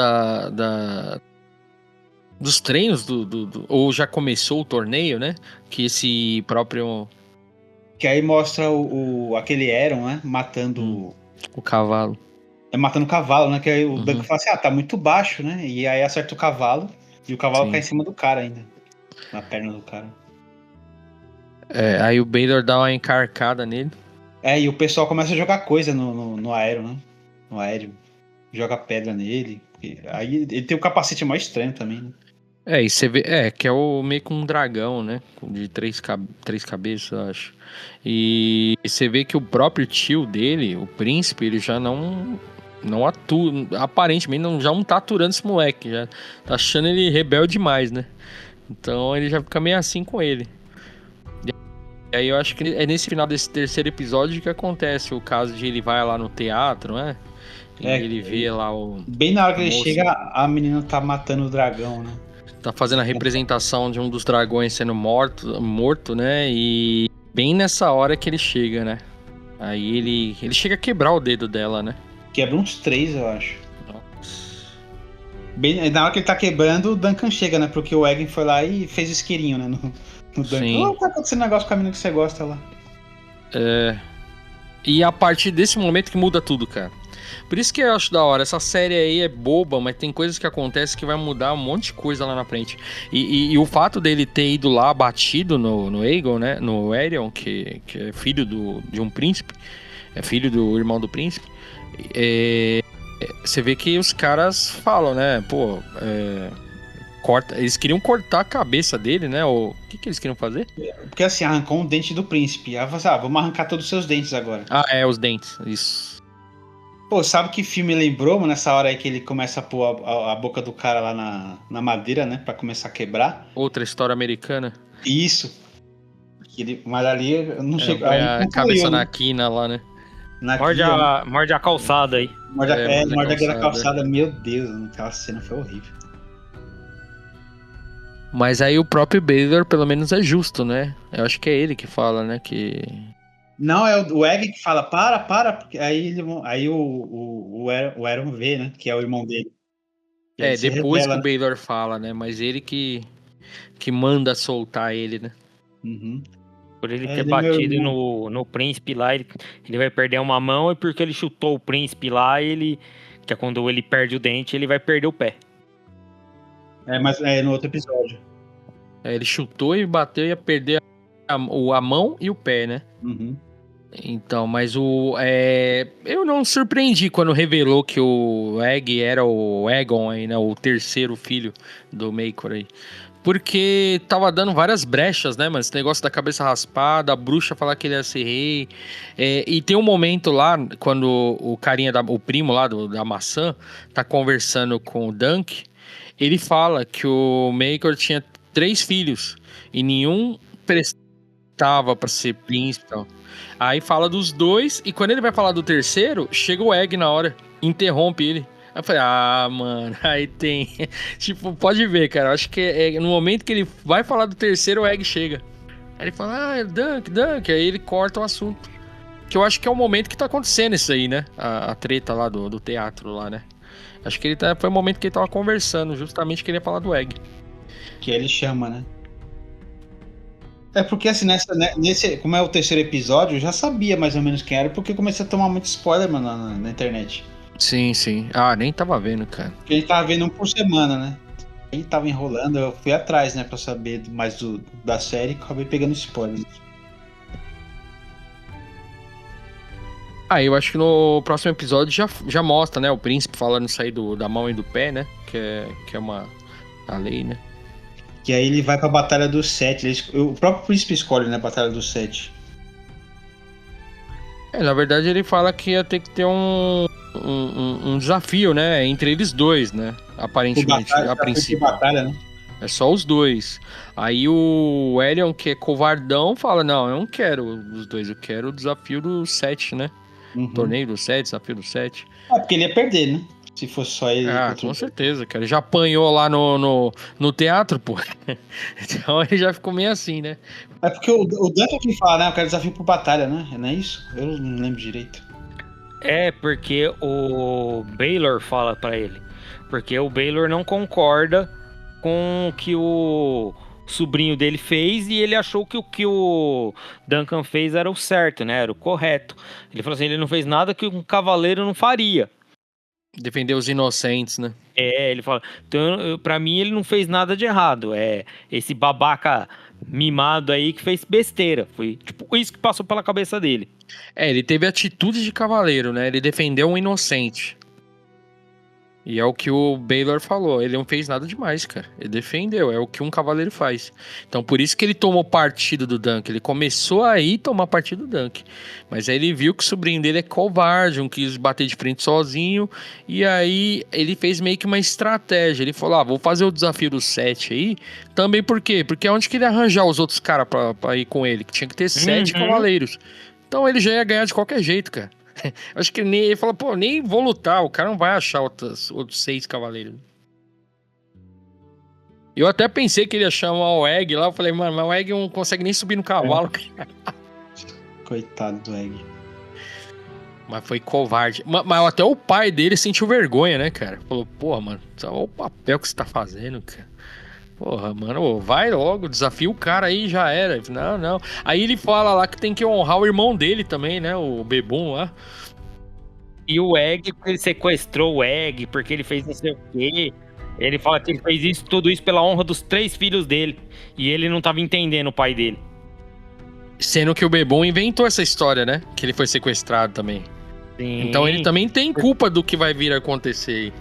[SPEAKER 3] dos treinos ou já começou o torneio, né? Que esse próprio...
[SPEAKER 2] Que aí mostra aquele Aeron, né? Matando
[SPEAKER 3] o cavalo.
[SPEAKER 2] Matando o cavalo, né? Que aí o Duncan fala assim, tá muito baixo, né? E aí acerta o cavalo e o cavalo cai em cima do cara ainda. Na perna do cara.
[SPEAKER 3] Aí o Baelor dá uma encarcada nele.
[SPEAKER 2] E o pessoal começa a jogar coisa no aéreo, né? No aéreo. Joga pedra nele. Aí ele tem um capacete mais estranho também, né?
[SPEAKER 3] E você vê, que é meio que um dragão, né? De três cabeças, eu acho. E você vê que o próprio tio dele, o príncipe, ele já não atua, aparentemente já não tá aturando esse moleque, já tá achando ele rebelde demais, né? Então ele já fica meio assim com ele. E aí eu acho que é nesse final desse terceiro episódio que acontece o caso de ele vai lá no teatro, né? E ele vê lá
[SPEAKER 2] Bem na hora que ele
[SPEAKER 3] moço.
[SPEAKER 2] chega, a menina tá matando o dragão, né?
[SPEAKER 3] Tá fazendo a representação de um dos dragões sendo morto, né? E bem nessa hora que ele chega, né? Aí ele chega a quebrar o dedo dela, né?
[SPEAKER 2] Quebra uns 3, eu acho. Bem, na hora que ele tá quebrando, o Duncan chega, né? Porque o Egan foi lá e fez isqueirinho, né? No Duncan.
[SPEAKER 3] Sim.
[SPEAKER 2] Tá acontecendo negócio com a menina que você gosta lá.
[SPEAKER 3] E a partir desse momento que muda tudo, cara. Por isso que eu acho da hora. Essa série aí é boba, mas tem coisas que acontecem que vai mudar um monte de coisa lá na frente. E o fato dele ter ido lá batido no Aegon, né? No Aerion, que é filho de um príncipe. É filho do irmão do príncipe. Você vê que os caras falam, né? Pô, eles queriam cortar a cabeça dele, né? O que eles queriam fazer?
[SPEAKER 2] Porque assim, arrancou um dente do príncipe. Aí você, vamos arrancar todos os seus dentes agora.
[SPEAKER 3] Os dentes, isso.
[SPEAKER 2] Pô, sabe que filme lembrou, mano? Nessa hora aí que ele começa a pôr a boca do cara lá na madeira, né? Pra começar a quebrar.
[SPEAKER 3] Outra história americana.
[SPEAKER 2] Isso. Mas ali, eu não sei.
[SPEAKER 3] Põe a cabeça na quina lá, né?
[SPEAKER 1] Morde a calçada aí.
[SPEAKER 2] Morde a calçada. Meu Deus, aquela cena foi horrível.
[SPEAKER 3] Mas aí o próprio Baylor, pelo menos, é justo, né? Eu acho que é ele que fala, né? Que...
[SPEAKER 2] Não, é o Egg que fala, para, porque aí o Aaron vê, né? Que é o irmão dele.
[SPEAKER 3] Depois que o Baylor fala, né? Mas ele que manda soltar ele, né?
[SPEAKER 2] Uhum.
[SPEAKER 1] Por ele ter batido no príncipe lá, ele vai perder uma mão, e porque ele chutou o príncipe lá, que é quando ele perde o dente, ele vai perder o pé.
[SPEAKER 2] Mas é no outro episódio.
[SPEAKER 3] Ele chutou e bateu e ia perder a mão e o pé, né?
[SPEAKER 2] Uhum.
[SPEAKER 3] Então, mas eu não surpreendi quando revelou que o Egg era o Aegon aí, né? O terceiro filho do Maegor aí. Porque tava dando várias brechas, né, mano? Esse negócio da cabeça raspada, a bruxa falar que ele ia ser rei. E tem um momento lá, quando o carinha, o primo lá da maçã, tá conversando com o Dunk, ele fala que o Maegor tinha 3 filhos e nenhum prestava pra ser príncipe e tal. Aí fala dos 2, e quando ele vai falar do terceiro, chega o Egg na hora, interrompe ele. Aí eu falei, mano, aí tem... tipo, pode ver, cara, eu acho que no momento que ele vai falar do terceiro, o Egg chega. Aí ele fala, Dunk, aí ele corta o assunto. Que eu acho que é o momento que tá acontecendo isso aí, né? A treta lá do teatro lá, né? Acho que foi o momento que ele tava conversando, justamente que ele ia falar do Egg.
[SPEAKER 2] Que ele chama, né? É porque assim, nesse, como é o terceiro episódio, eu já sabia mais ou menos quem era, porque eu comecei a tomar muito spoiler, mano, na internet.
[SPEAKER 3] Sim. Nem tava vendo, cara.
[SPEAKER 2] Porque a gente tava vendo um por semana, né? Aí tava enrolando, eu fui atrás, né, pra saber mais da série, e acabei pegando spoiler.
[SPEAKER 3] Eu acho que no próximo episódio já mostra, né? O príncipe falando sair da mão e do pé, né? Que é a lei, né?
[SPEAKER 2] Que aí ele vai pra Batalha dos 7. O próprio príncipe escolhe, né? Batalha dos 7.
[SPEAKER 3] Na verdade ele fala que ia ter que ter um desafio, né? Entre eles dois, né? Aparentemente, a princípio.
[SPEAKER 2] Batalha, né?
[SPEAKER 3] É só os dois. Aí o Elion, que é covardão, fala, não, eu não quero os dois, eu quero o desafio dos 7, né?
[SPEAKER 2] Uhum.
[SPEAKER 3] Torneio dos 7, desafio dos 7.
[SPEAKER 2] Porque ele ia perder, né? Se fosse só ele.
[SPEAKER 3] Com certeza, cara. Ele já apanhou lá no teatro, pô. Então ele já ficou meio assim, né?
[SPEAKER 2] É porque o Duncan que fala, né? Eu quero desafio por batalha, né? Não é isso? Eu não lembro direito.
[SPEAKER 1] É, porque o Baylor fala pra ele. Porque o Baylor não concorda com o que o sobrinho dele fez, e ele achou que o que o Duncan fez era o certo, né? Era o correto. Ele falou assim, ele não fez nada que um cavaleiro não faria.
[SPEAKER 3] Defender os inocentes, né?
[SPEAKER 1] Ele fala, então, pra mim ele não fez nada de errado, esse babaca mimado aí que fez besteira, foi tipo isso que passou pela cabeça dele.
[SPEAKER 3] Ele teve atitude de cavaleiro, né? Ele defendeu um inocente. E é o que o Baylor falou, ele não fez nada demais, cara. Ele defendeu, é o que um cavaleiro faz. Então por isso que ele tomou partido do Dunk. Ele começou aí tomar partido do Dunk. Mas aí ele viu que o sobrinho dele é covarde, não quis bater de frente sozinho. E aí ele fez meio que uma estratégia. Ele falou, vou fazer o desafio do 7 aí. Também por quê? Porque onde que ele ia arranjar os outros caras pra ir com ele? Que tinha que ter 7 cavaleiros. Então ele já ia ganhar de qualquer jeito, cara. Acho que ele falou, pô, nem vou lutar, o cara não vai achar outros 6 cavaleiros. Eu até pensei que ele ia chamar o Egg lá, eu falei, mano, mas o Egg não consegue nem subir no cavalo.
[SPEAKER 2] Coitado do Egg.
[SPEAKER 3] Mas foi covarde. Mas até o pai dele sentiu vergonha, né, cara? Falou, porra, mano, olha o papel que você tá fazendo, cara. Porra, mano, vai logo, desafia o cara aí, já era. Não. Aí ele fala lá que tem que honrar o irmão dele também, né? O Bebum lá.
[SPEAKER 1] E o Egg, ele sequestrou o Egg, porque ele fez não sei o quê. Ele fala que ele fez tudo isso pela honra dos 3 filhos dele. E ele não tava entendendo o pai dele.
[SPEAKER 3] Sendo que o Bebum inventou essa história, né? Que ele foi sequestrado também.
[SPEAKER 1] Sim.
[SPEAKER 3] Então ele também tem culpa do que vai vir a acontecer.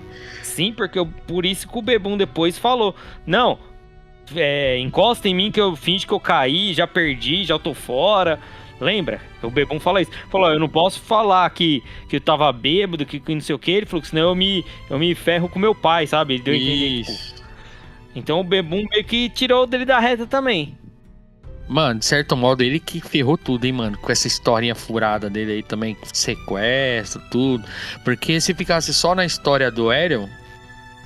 [SPEAKER 1] Sim, porque por isso que o Bebum depois falou, não, encosta em mim que eu finge que eu caí, já perdi, já tô fora. Lembra? O Bebum fala isso. Falou, eu não posso falar que eu tava bêbado, que não sei o que. Ele falou que senão eu me ferro com meu pai, sabe? Ele deu a entender, tipo. Então o Bebum meio que tirou dele da reta também.
[SPEAKER 3] Mano, de certo modo, ele que ferrou tudo, hein, mano? Com essa historinha furada dele aí também, sequestro, tudo. Porque se ficasse só na história do Aerion,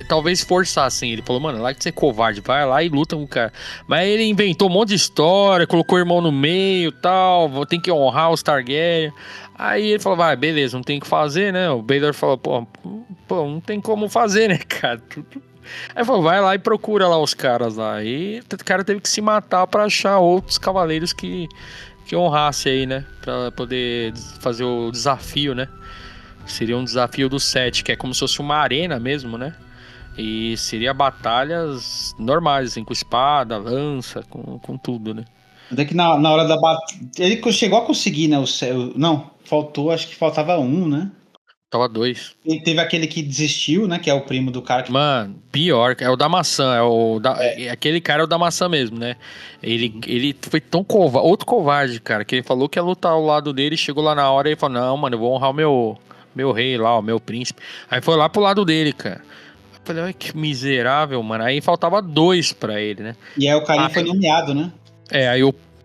[SPEAKER 3] talvez forçassem. Ele falou, mano, lá que você é covarde, vai lá e luta com o cara. Mas ele inventou um monte de história, colocou o irmão no meio e tal, tem que honrar os Targaryen. Aí ele falou, vai, beleza, não tem o que fazer, né? O Baylor falou, pô, não tem como fazer, né, cara? Aí falou, vai lá e procura lá os caras lá. E o cara teve que se matar pra achar outros cavaleiros que honrassem aí, né? Pra poder fazer o desafio, né? Seria um desafio do 7, que é como se fosse uma arena mesmo, né? E seria batalhas normais, assim, com espada, lança, com tudo, né?
[SPEAKER 2] Até que na hora da batalha. Ele chegou a conseguir, né? Não, faltou, acho que faltava um, né?
[SPEAKER 3] Tava 2.
[SPEAKER 2] E teve aquele que desistiu, né? Que é o primo do cara que...
[SPEAKER 3] Mano, pior, é o da maçã. Aquele cara é o da maçã mesmo, né? Ele foi tão covarde, outro covarde, cara, que ele falou que ia lutar ao lado dele, chegou lá na hora e falou, não, mano, eu vou honrar o meu rei lá, o meu príncipe. Aí foi lá pro lado dele, cara. Eu falei, olha que miserável, mano. Aí faltava 2 pra ele, né?
[SPEAKER 2] E aí o carinha foi nomeado, né?
[SPEAKER 3] Aí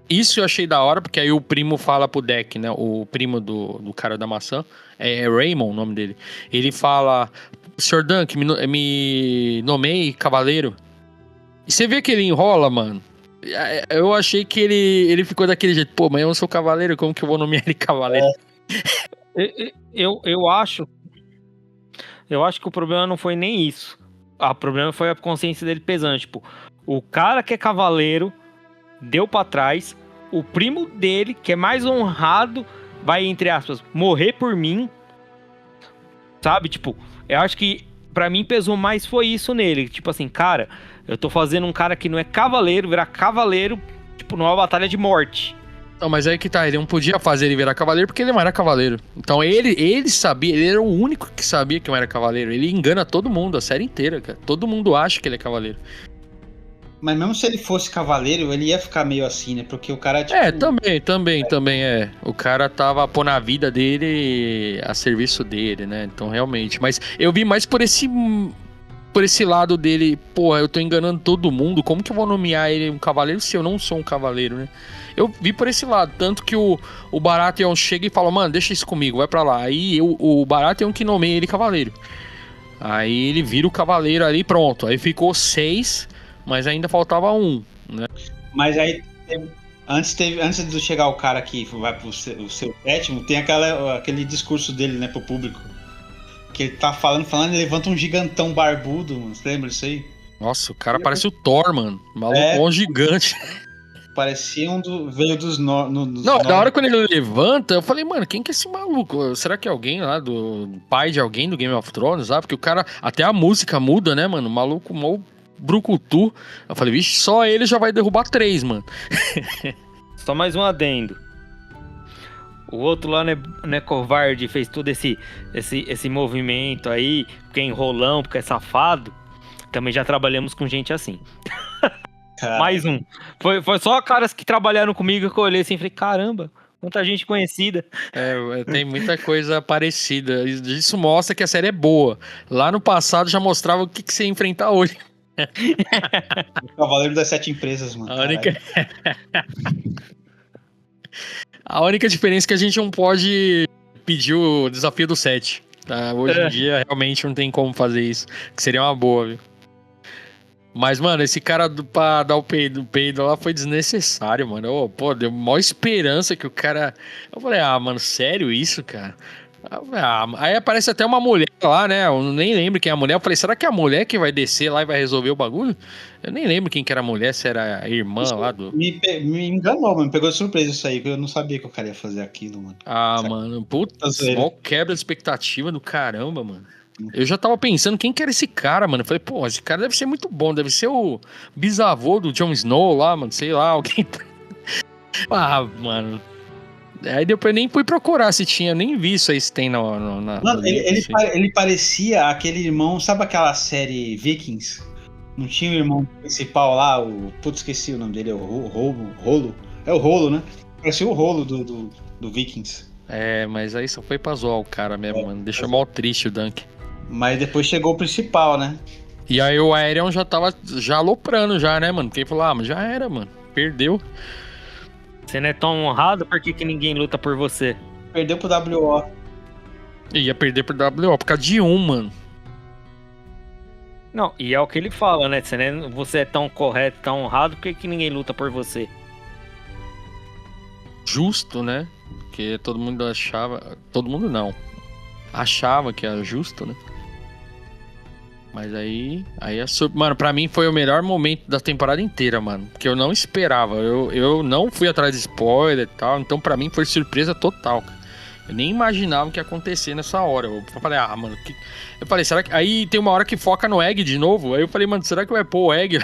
[SPEAKER 3] isso eu achei da hora, porque aí o primo fala pro Deck, né? O primo do cara da maçã, é Raymond o nome dele. Ele fala, Sr. Dunk, me nomeie cavaleiro. E você vê que ele enrola, mano. Eu achei que ele ficou daquele jeito. Pô, mas eu não sou cavaleiro, como que eu vou nomear ele cavaleiro?
[SPEAKER 1] Eu acho que o problema não foi nem isso. O problema foi a consciência dele pesando. Tipo, o cara que é cavaleiro deu pra trás. O primo dele, que é mais honrado, vai, entre aspas, morrer por mim. Sabe? Tipo, eu acho que pra mim pesou mais foi isso nele. Tipo assim, cara, eu tô fazendo um cara que não é cavaleiro virar cavaleiro, tipo, numa batalha de morte.
[SPEAKER 3] Não, mas aí que tá, ele não podia fazer ele virar cavaleiro porque ele não era cavaleiro. Então ele sabia, ele era o único que sabia que não era cavaleiro. Ele engana todo mundo, a série inteira, cara. Todo mundo acha que ele é cavaleiro.
[SPEAKER 2] Mas mesmo se ele fosse cavaleiro, ele ia ficar meio assim, né? Porque o cara, tipo...
[SPEAKER 3] também é. O cara tava pondo a vida dele a serviço dele, né? Então, realmente. Mas eu vi mais por esse lado dele, porra, eu tô enganando todo mundo, como que eu vou nomear ele um cavaleiro se eu não sou um cavaleiro, né? Eu vi por esse lado, tanto que o Baratheon chega e fala, mano, deixa isso comigo, vai pra lá. Aí o Baratheon que nomeia ele cavaleiro. Aí ele vira o cavaleiro ali, pronto. Aí ficou 6, mas ainda faltava 1, né?
[SPEAKER 2] Mas aí, antes de chegar o cara que vai pro seu 7º, tem aquele discurso dele, né, pro público. Que ele tá falando, e levanta um gigantão barbudo, mano. Você lembra disso aí?
[SPEAKER 3] Nossa, o cara parece o Thor, mano. Maluco, um gigante.
[SPEAKER 2] Parecia veio dos Não,
[SPEAKER 3] da hora quando ele levanta, eu falei, mano, quem que é esse maluco? Será que é alguém lá do pai de alguém do Game of Thrones, sabe? Porque o cara, até a música muda, né, mano? O maluco, mal brucutu. Eu falei, vixe, só ele já vai derrubar 3, mano.
[SPEAKER 1] Só mais um adendo. O outro lá não é covarde, fez todo esse movimento aí, porque é enrolão, porque é safado. Também já trabalhamos com gente assim.
[SPEAKER 2] Cara,
[SPEAKER 1] Mais um. Foi só caras que trabalharam comigo que eu olhei assim e falei, caramba, quanta gente conhecida.
[SPEAKER 3] Tem muita coisa parecida. Isso mostra que a série é boa. Lá no passado já mostrava o que você ia enfrentar hoje.
[SPEAKER 2] o Cavaleiro das Sete Empresas, mano.
[SPEAKER 3] A única diferença é que a gente não pode pedir o desafio do 7. Tá? Hoje em dia realmente não tem como fazer isso. Que seria uma boa, viu? Mas, mano, esse cara pra dar o peido lá foi desnecessário, mano. Deu maior esperança que o cara... Eu falei, mano, sério isso, cara? Aí aparece até uma mulher lá, né? Eu nem lembro quem é a mulher. Eu falei, será que é a mulher que vai descer lá e vai resolver o bagulho? Eu nem lembro quem que era a mulher, se era a irmã
[SPEAKER 2] isso
[SPEAKER 3] lá do...
[SPEAKER 2] Me enganou, mano. Pegou de surpresa isso aí, que eu não sabia que o cara ia fazer aquilo, mano.
[SPEAKER 3] Mano, puta, mó quebra de expectativa do caramba, mano. Eu já tava pensando quem que era esse cara, mano. Eu falei, pô, esse cara deve ser muito bom. Deve ser o bisavô do Jon Snow lá, mano. Sei lá, alguém... mano... Aí depois nem fui procurar se tinha, nem vi isso aí se tem na
[SPEAKER 2] Mano, ele parecia aquele irmão, sabe aquela série Vikings? Não tinha o irmão principal lá, putz, esqueci o nome dele, é o Rolo. É o Rolo, né? Parecia o Rolo do Vikings.
[SPEAKER 3] Mas aí só foi pra zoar o cara mesmo, mano. Deixa mal triste o Dunk.
[SPEAKER 2] Mas depois chegou o principal, né?
[SPEAKER 3] E aí o Aerion já tava aloprando já, né, mano? Porque ele falou, mas já era, mano. Perdeu.
[SPEAKER 1] Você não é tão honrado, por que ninguém luta por você?
[SPEAKER 2] Perdeu pro WO.
[SPEAKER 3] Ia perder pro WO por causa de mano.
[SPEAKER 1] Não, e é o que ele fala, né? Você é tão correto, tão honrado, por que ninguém luta por você?
[SPEAKER 3] Justo, né? Porque todo mundo achava... Todo mundo não. Achava que era justo, né? Mas aí mano, pra mim foi o melhor momento da temporada inteira, mano. Porque eu não esperava. Eu não fui atrás de spoiler e tal. Então pra mim foi surpresa total, cara. Eu nem imaginava o que ia acontecer nessa hora. Eu falei, mano... Eu falei, será que... Aí tem uma hora que foca no Egg de novo. Aí eu falei, mano, será que vai pôr o Egg?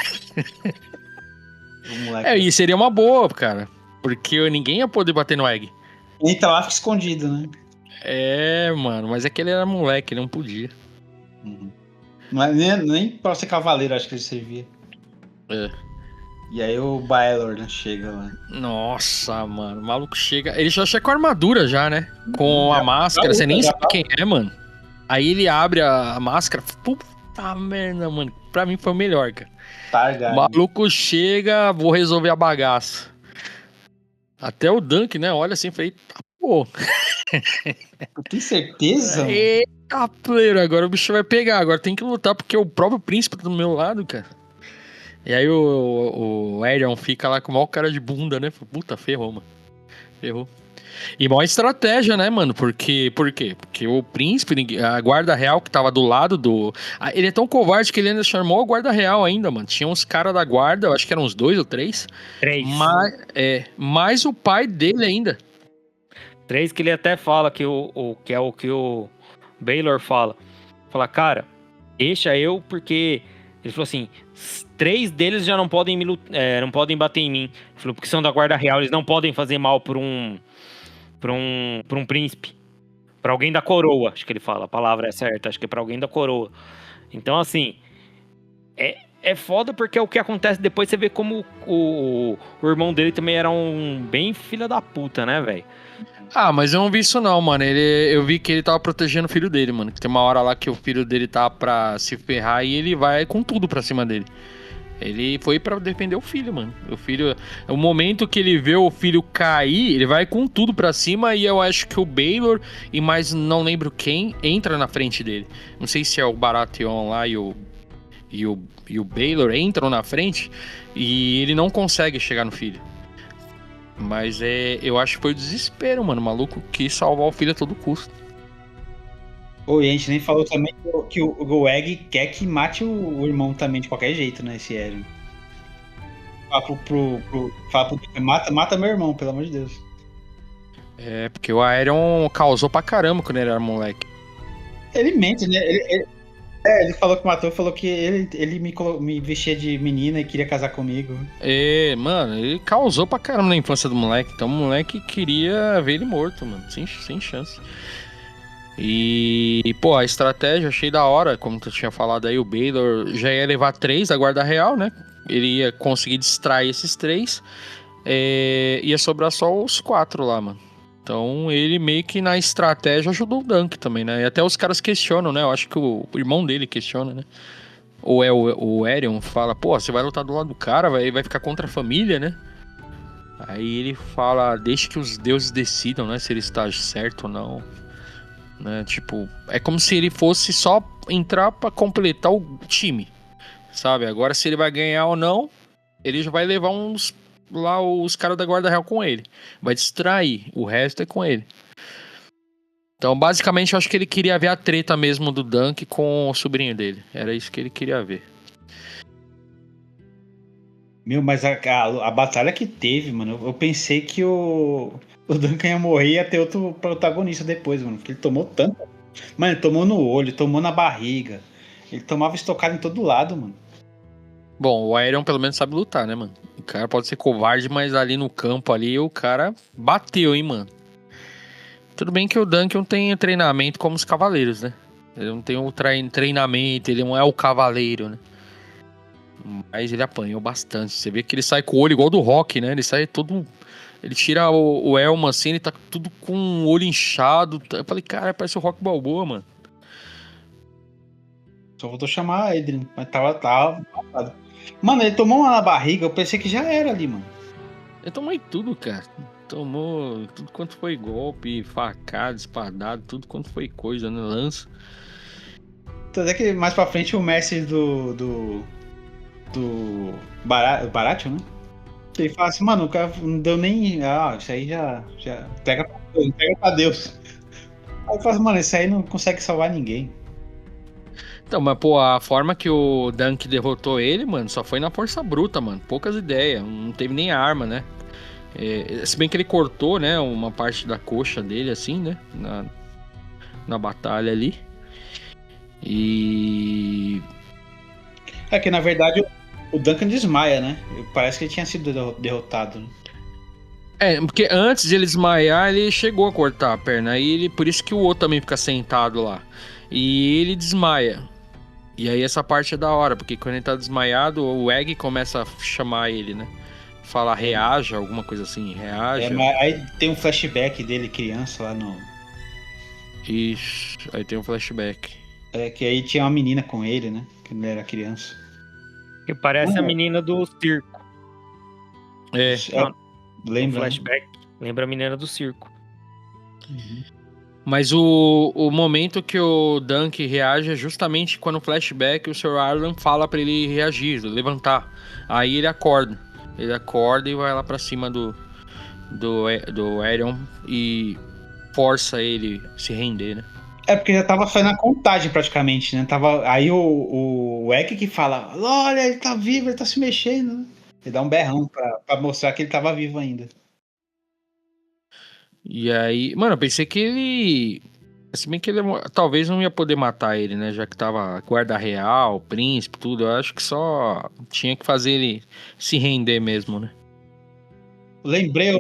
[SPEAKER 3] E seria uma boa, cara. Porque ninguém ia poder bater no Egg.
[SPEAKER 2] Então lá fica escondido, né?
[SPEAKER 3] Mano. Mas é que ele era moleque, ele não podia.
[SPEAKER 2] Uhum. Nem pra ser cavaleiro, acho que ele servia. E aí o Baelor, né, chega lá.
[SPEAKER 3] Nossa, mano, o maluco chega... Ele já chega com a armadura já, né? Com a máscara, você nem sabe quem é, mano. Aí ele abre a máscara, puta merda, mano. Pra mim foi o melhor, cara.
[SPEAKER 2] Targa,
[SPEAKER 3] o maluco chega, vou resolver a bagaça. Até o Dunk, né, olha assim, falei, pô...
[SPEAKER 2] Tem certeza?
[SPEAKER 3] Eita, player, agora o bicho vai pegar. Agora tem que lutar porque o próprio príncipe tá do meu lado, cara. E aí o Aerion fica lá com o maior cara de bunda, né? Puta, ferrou, mano. Ferrou. E maior estratégia, né, mano? Por quê? Porque o príncipe, a guarda real que tava do lado do... Ele é tão covarde que ele ainda chamou a guarda real ainda, mano. Tinha uns caras da guarda, eu acho que eram uns 2 ou 3.
[SPEAKER 1] 3.
[SPEAKER 3] Mais o pai dele ainda.
[SPEAKER 1] 3 que ele até fala que que é o que o Baelor fala. Fala, cara, deixa eu porque... Ele falou assim, 3 deles já não podem não podem bater em mim. Ele falou, porque são da guarda real, eles não podem fazer mal por um príncipe. Pra alguém da coroa, acho que ele fala. A palavra é certa, acho que é pra alguém da coroa. Então, assim, é foda porque é o que acontece depois. Você vê como o irmão dele também era um bem filho da puta, né, velho?
[SPEAKER 3] Mas eu não vi isso não, mano. Eu vi que ele tava protegendo o filho dele, mano. Tem uma hora lá que o filho dele tá pra se ferrar e ele vai com tudo pra cima dele. Ele foi pra defender o filho, mano. O momento que ele vê o filho cair, ele vai com tudo pra cima e eu acho que o Baelor e mais não lembro quem entra na frente dele. Não sei se é o Baratheon lá e o Baelor entram na frente e ele não consegue chegar no filho. Mas eu acho que foi o desespero, mano. O maluco quis salvar o filho a todo custo.
[SPEAKER 2] E a gente nem falou também que o Egg quer que mate o irmão também de qualquer jeito, né? Esse Aerion. Fala pro mata meu irmão, pelo amor de Deus.
[SPEAKER 3] Porque o Aerion causou pra caramba quando ele era moleque.
[SPEAKER 2] Ele mente, né? Ele falou que matou, falou que ele me vestia de menina e queria casar comigo.
[SPEAKER 3] Mano, ele causou pra caramba na infância do moleque. Então o moleque queria ver ele morto, mano. Sem chance. E, pô, a estratégia achei da hora. Como tu tinha falado aí, o Baylor já ia levar 3 da guarda real, né? Ele ia conseguir distrair esses 3. Ia sobrar só os 4 lá, mano. Então ele meio que na estratégia ajudou o Dunk também, né? E até os caras questionam, né? Eu acho que o irmão dele questiona, né? Ou é o Aerion fala, pô, você vai lutar do lado do cara, vai ficar contra a família, né? Aí ele fala, deixe que os deuses decidam, né? Se ele está certo ou não. Né? Tipo, é como se ele fosse só entrar pra completar o time, sabe? Agora se ele vai ganhar ou não, ele já vai levar os caras da guarda real com ele. Vai distrair, o resto é com ele. Então, basicamente, eu acho que ele queria ver a treta mesmo do Dunk com o sobrinho dele. Era isso que ele queria ver.
[SPEAKER 2] Meu, mas a batalha que teve, mano, eu pensei que o Duncan ia morrer e ia ter outro protagonista depois, mano. Porque ele tomou tanto. Mano, ele tomou no olho, tomou na barriga. Ele tomava estocada em todo lado, mano.
[SPEAKER 3] Bom, o Aerion pelo menos sabe lutar, né, mano? O cara pode ser covarde, mas ali no campo ali o cara bateu, hein, mano. Tudo bem que o Duncan tem treinamento como os cavaleiros, né? Ele não tem o treinamento, ele não é o cavaleiro, né? Mas ele apanhou bastante. Você vê que ele sai com o olho igual do Rock, né? Ele sai todo... Ele tira o elmo assim, ele tá tudo com o olho inchado. Eu falei, cara, parece o Rock Balboa, mano.
[SPEAKER 2] Só voltou a chamar a Adrian, mas tava. Mano, ele tomou uma na barriga, eu pensei que já era ali, mano.
[SPEAKER 3] Ele tomou em tudo, cara. Tomou tudo quanto foi golpe, facada, espadado, tudo quanto foi coisa, né? Lança.
[SPEAKER 2] Até que mais pra frente o mestre do Baratheon, né? Ele fala assim, mano, o cara não deu nem... Ah, isso aí já pega pra Deus. Aí eu falo assim, mano, isso aí não consegue salvar ninguém.
[SPEAKER 3] Então, mas pô, a forma que o Dunk derrotou ele, mano, só foi na força bruta, mano. Poucas ideias, não teve nem arma, né? Se bem que ele cortou, né, uma parte da coxa dele, assim, né? Na batalha ali. E...
[SPEAKER 2] É que, na verdade, o Duncan desmaia, né? Parece que ele tinha sido derrotado, né?
[SPEAKER 3] Porque antes de ele desmaiar, ele chegou a cortar a perna. Aí por isso que o outro também fica sentado lá. E ele desmaia. E aí essa parte é da hora, porque quando ele tá desmaiado, o Egg começa a chamar ele, né? Fala, reaja, alguma coisa assim, reaja.
[SPEAKER 2] Mas aí tem um flashback dele criança lá no...
[SPEAKER 3] Ixi, aí tem um flashback.
[SPEAKER 2] Que aí tinha uma menina com ele, né? Que ele era criança.
[SPEAKER 1] Que parece a menina do circo.
[SPEAKER 2] Lembra?
[SPEAKER 1] O flashback lembra a menina do circo.
[SPEAKER 3] Uhum. Mas o momento que o Dunk reage é justamente quando o flashback o Sir Arlan fala pra ele reagir, levantar. Aí ele acorda. Ele acorda e vai lá pra cima do Aerion e força ele se render, né?
[SPEAKER 2] Porque já tava saindo a contagem praticamente, né? Aí o Egg que fala, olha, ele tá vivo, ele tá se mexendo, né? Ele dá um berrão pra mostrar que ele tava vivo ainda.
[SPEAKER 3] E aí, mano, eu pensei que ele... Se bem que ele talvez não ia poder matar ele, né? Já que tava guarda real, príncipe, tudo. Eu acho que só tinha que fazer ele se render mesmo, né?
[SPEAKER 2] Lembrei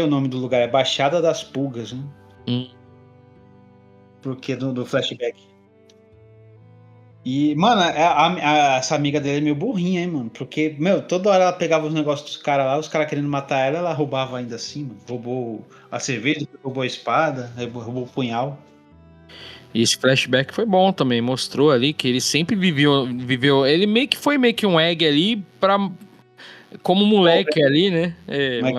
[SPEAKER 2] o nome do lugar, é Baixada das Pulgas, né? Porque do flashback. E, mano, essa amiga dele é meio burrinha, hein, mano? Porque, meu, toda hora ela pegava os negócios dos caras lá, os caras querendo matar ela roubava ainda assim, mano. Roubou a cerveja, roubou a espada, roubou o punhal.
[SPEAKER 3] E esse flashback foi bom também, mostrou ali que ele sempre viveu. Ele foi meio que um Egg ali como moleque ali, né?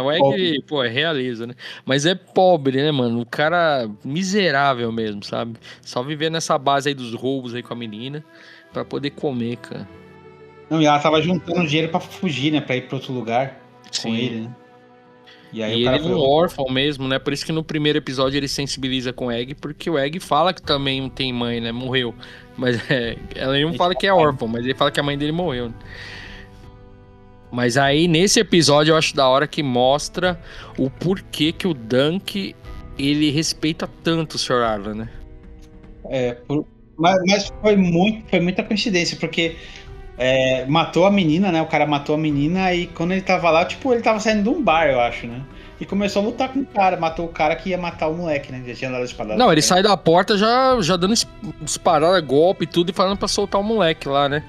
[SPEAKER 3] O Egg, pô, é realeza, né? Mas é pobre, né, mano? O cara miserável mesmo, sabe? Só viver nessa base aí dos roubos aí com a menina pra poder comer, cara.
[SPEAKER 2] Não, e ela tava juntando dinheiro pra fugir, né? Pra ir pra outro lugar com
[SPEAKER 3] Sim.
[SPEAKER 2] ele, né? E aí
[SPEAKER 3] ele é um órfão mesmo, né? Por isso que no primeiro episódio ele sensibiliza com o Egg, porque o Egg fala que também não tem mãe, né? Morreu. Mas ela não fala que é órfão, mas ele fala que a mãe dele morreu, né? Mas aí, nesse episódio, eu acho da hora que mostra o porquê que o Dunk, ele respeita tanto o Sr. Arlan, né?
[SPEAKER 2] Mas foi muita coincidência, porque matou a menina, né? O cara matou a menina e quando ele tava lá, tipo, ele tava saindo de um bar, eu acho, né? E começou a lutar com o cara, matou o cara que ia matar o moleque, né? Já tinha dado a espadada.
[SPEAKER 3] Não, ele sai da porta já dando disparada, golpe e tudo, e falando pra soltar o moleque lá, né?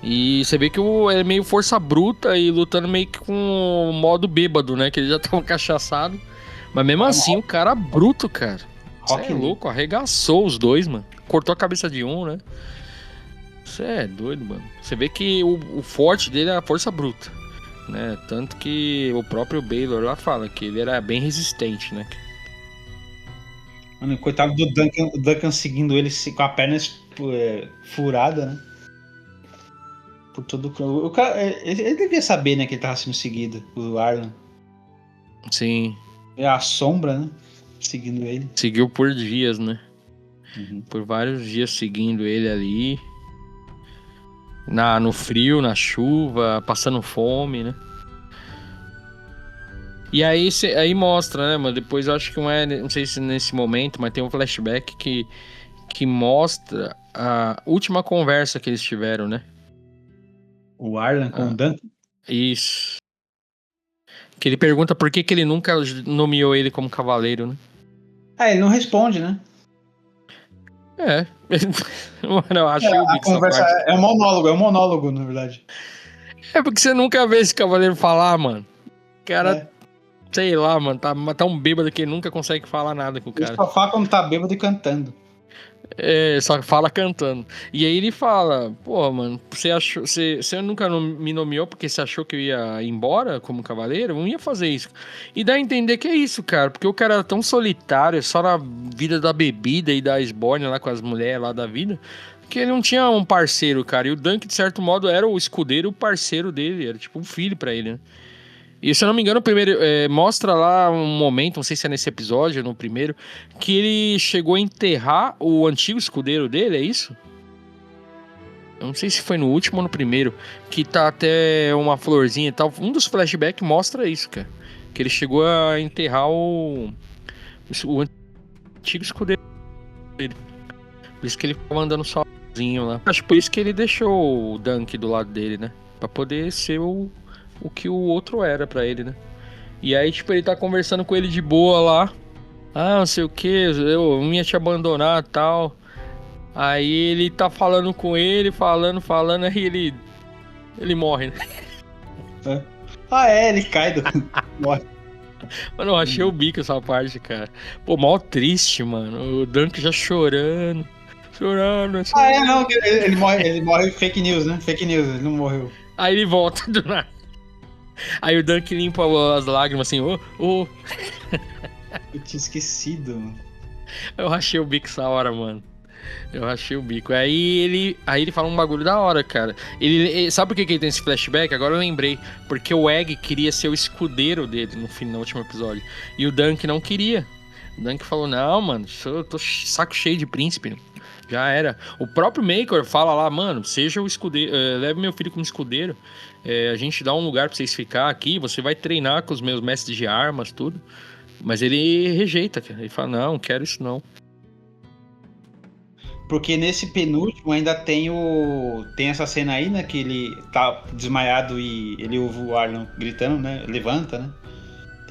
[SPEAKER 3] E você vê que é meio força bruta e lutando meio que com o modo bêbado, né? Que ele já tava cachaçado. Mas mesmo assim, o cara bruto, cara. Você é louco, arregaçou os dois, mano. Cortou a cabeça de um, né? Você é doido, mano. Você vê que o forte dele é a força bruta, né? Tanto que o próprio Baylor lá fala que ele era bem resistente, né?
[SPEAKER 2] Mano, coitado do Duncan, o Duncan seguindo ele com a perna furada, né? Por todo o cara, ele devia saber, né, que ele tava sendo seguido, o Arlan.
[SPEAKER 3] Sim.
[SPEAKER 2] É a sombra, né? Seguindo ele.
[SPEAKER 3] Seguiu por dias, né?
[SPEAKER 2] Uhum.
[SPEAKER 3] Por vários dias seguindo ele ali. No frio, na chuva, passando fome, né? E aí mostra, né, mano? Depois eu acho que não sei se nesse momento, mas tem um flashback que mostra a última conversa que eles tiveram, né?
[SPEAKER 2] O Arlan com o Duncan?
[SPEAKER 3] Isso. Que ele pergunta por que ele nunca nomeou ele como cavaleiro, né?
[SPEAKER 2] Ele não responde, né?
[SPEAKER 3] Mano, eu achei o bico
[SPEAKER 2] conversa
[SPEAKER 3] parte.
[SPEAKER 2] É um monólogo, na verdade.
[SPEAKER 3] É porque você nunca vê esse cavaleiro falar, mano. O cara, sei lá, mano, tá tão bêbado que ele nunca consegue falar nada com o cara.
[SPEAKER 2] Ele só fala quando tá bêbado e cantando.
[SPEAKER 3] Só fala cantando. E aí ele fala, pô, mano, você nunca me nomeou porque você achou que eu ia embora como cavaleiro? Eu não ia fazer isso. E dá a entender que é isso, cara, porque o cara era tão solitário, só na vida da bebida e da esbórnia lá com as mulheres lá da vida, que ele não tinha um parceiro, cara. E o Dunk, de certo modo, era o escudeiro, o parceiro dele, era tipo um filho pra ele, né? E se eu não me engano, o primeiro mostra lá um momento, não sei se é nesse episódio ou no primeiro, que ele chegou a enterrar o antigo escudeiro dele, é isso? Eu não sei se foi no último ou no primeiro, que tá até uma florzinha e tal. Um dos flashbacks mostra isso, cara. Que ele chegou a enterrar o antigo escudeiro dele. Por isso que ele ficava andando sozinho lá. Acho por isso que ele deixou o Dunk do lado dele, né? Pra poder ser o que o outro era pra ele, né? E aí, tipo, ele tá conversando com ele de boa lá. Ah, não sei o que, eu não ia te abandonar e tal. Aí ele tá falando com ele, falando, aí ele morre, né?
[SPEAKER 2] Ele cai do... morre.
[SPEAKER 3] Mano, eu achei o bico essa parte, cara. Pô, mal triste, mano. O Dunk já chorando. Assim.
[SPEAKER 2] Não, ele morre fake news, né? Fake news, ele não morreu.
[SPEAKER 3] Aí ele volta do nada. Aí o Dunk limpa as lágrimas assim, Eu
[SPEAKER 2] tinha esquecido, mano.
[SPEAKER 3] Eu achei o bico essa hora, mano. Eu achei o bico. Aí ele fala um bagulho da hora, cara. Ele sabe por que ele tem esse flashback? Agora eu lembrei. Porque o Egg queria ser o escudeiro dele no último episódio. E o Dunk não queria. O Dunk falou, não, mano, eu tô saco cheio de príncipe. Já era. O próprio Maker fala lá, mano, seja o escudeiro, leve meu filho como escudeiro. A gente dá um lugar pra vocês ficar aqui, você vai treinar com os meus mestres de armas, tudo. Mas ele rejeita, cara. Ele fala, não, quero isso não.
[SPEAKER 2] Porque nesse penúltimo ainda tem essa cena aí, né? Que ele tá desmaiado e ele ouve o Arlan gritando, né? Levanta, né?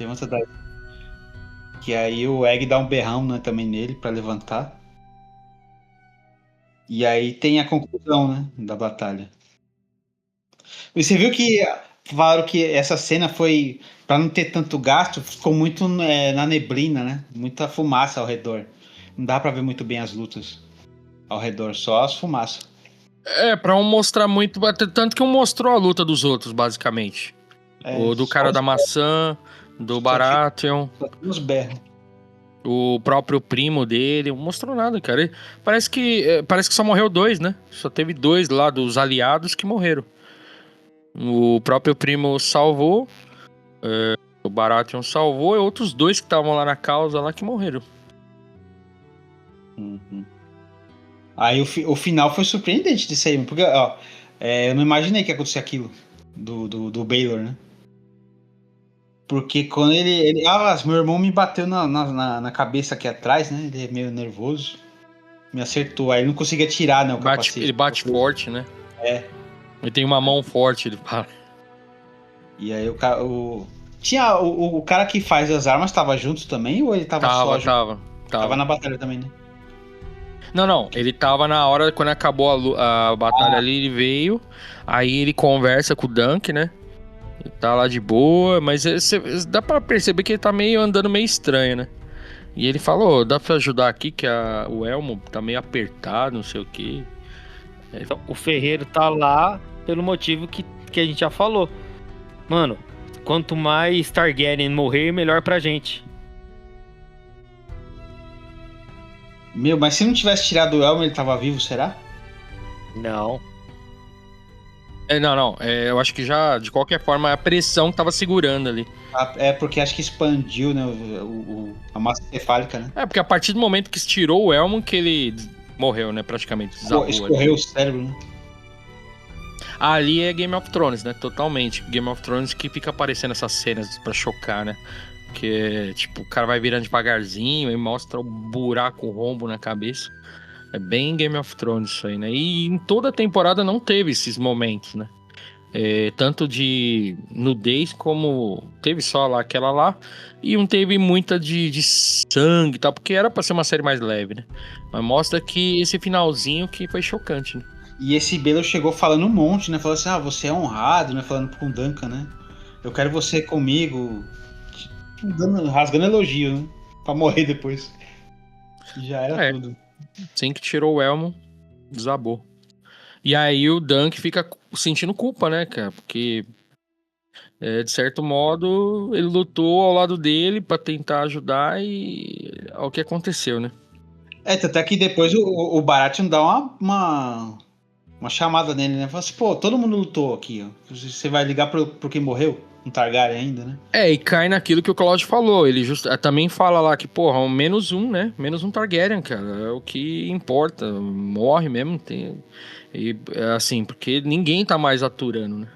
[SPEAKER 2] Levanta daí. Que aí o Egg dá um berrão, né, também nele pra levantar. E aí tem a conclusão, né? Da batalha. E você viu que falaram que essa cena foi, pra não ter tanto gasto, ficou muito na neblina, né? Muita fumaça ao redor. Não dá pra ver muito bem as lutas ao redor, só as fumaças.
[SPEAKER 3] Pra não mostrar muito. Tanto que não mostrou a luta dos outros, basicamente. O do cara da maçã, do Baratheon.
[SPEAKER 2] Os berros.
[SPEAKER 3] O próprio primo dele. Não mostrou nada, cara. Parece que só morreu 2, né? Só teve 2 lá dos aliados que morreram. O próprio primo salvou. O Baratheon salvou. E outros 2 que estavam lá na causa lá que morreram.
[SPEAKER 2] Uhum. Aí o final foi surpreendente disso aí, porque eu não imaginei que ia acontecer aquilo do Baylor, né? Porque quando ele meu irmão me bateu na cabeça aqui atrás, né? Ele é meio nervoso. Me acertou. Aí ele não conseguia tirar, né, o capacete.
[SPEAKER 3] Ele bate forte, né?
[SPEAKER 2] É.
[SPEAKER 3] Ele tem uma mão forte, ele fala.
[SPEAKER 2] E aí tinha o cara que faz as armas tava junto também ou ele tava só junto? Tava na batalha também, né?
[SPEAKER 3] Não. Ele tava na hora, quando acabou a batalha ali, ele veio. Aí ele conversa com o Dunk, né? Ele tá lá de boa, mas dá pra perceber que ele tá andando meio estranho, né? E ele falou, dá pra ajudar aqui que o elmo tá meio apertado, não sei o quê.
[SPEAKER 1] Então, o ferreiro tá lá pelo motivo que a gente já falou. Mano, quanto mais Targaryen morrer, melhor pra gente.
[SPEAKER 2] Meu, mas se não tivesse tirado o elmo, ele tava vivo, será?
[SPEAKER 1] Não.
[SPEAKER 3] Não. Eu acho que já, de qualquer forma, a pressão tava segurando ali.
[SPEAKER 2] É porque acho que expandiu, né, a massa cefálica, né?
[SPEAKER 3] Porque a partir do momento que se tirou o elmo, que ele morreu, né, praticamente.
[SPEAKER 2] Escorreu o cérebro, né?
[SPEAKER 3] Ali é Game of Thrones, né, totalmente. Game of Thrones que fica aparecendo essas cenas pra chocar, né? Que, tipo, o cara vai virando devagarzinho e mostra o buraco, o rombo na cabeça. É bem Game of Thrones isso aí, né? E em toda a temporada não teve esses momentos, né? Tanto de nudez como teve só lá aquela lá. E não teve muita de sangue e tal, porque era pra ser uma série mais leve, né? Mas mostra que esse finalzinho que foi chocante, né?
[SPEAKER 2] E esse Baelor chegou falando um monte, né? Falou assim, você é honrado, né? Falando com o Duncan, né? Eu quero você comigo. Rasgando elogio, né? Pra morrer depois. Já era tudo.
[SPEAKER 3] Assim que tirou o elmo, desabou. E aí o Dunk fica sentindo culpa, né, cara? Porque, de certo modo, ele lutou ao lado dele pra tentar ajudar e é o que aconteceu, né?
[SPEAKER 2] Até que depois o Baratheon dá uma chamada nele, né? Fala assim, todo mundo lutou aqui, ó. Você vai ligar pro quem morreu? Um Targaryen ainda, né?
[SPEAKER 3] E cai naquilo que o Claudio falou. Ele também fala lá que, menos um, né? Menos um Targaryen, cara. É o que importa. Morre mesmo. Assim, porque ninguém tá mais aturando, né?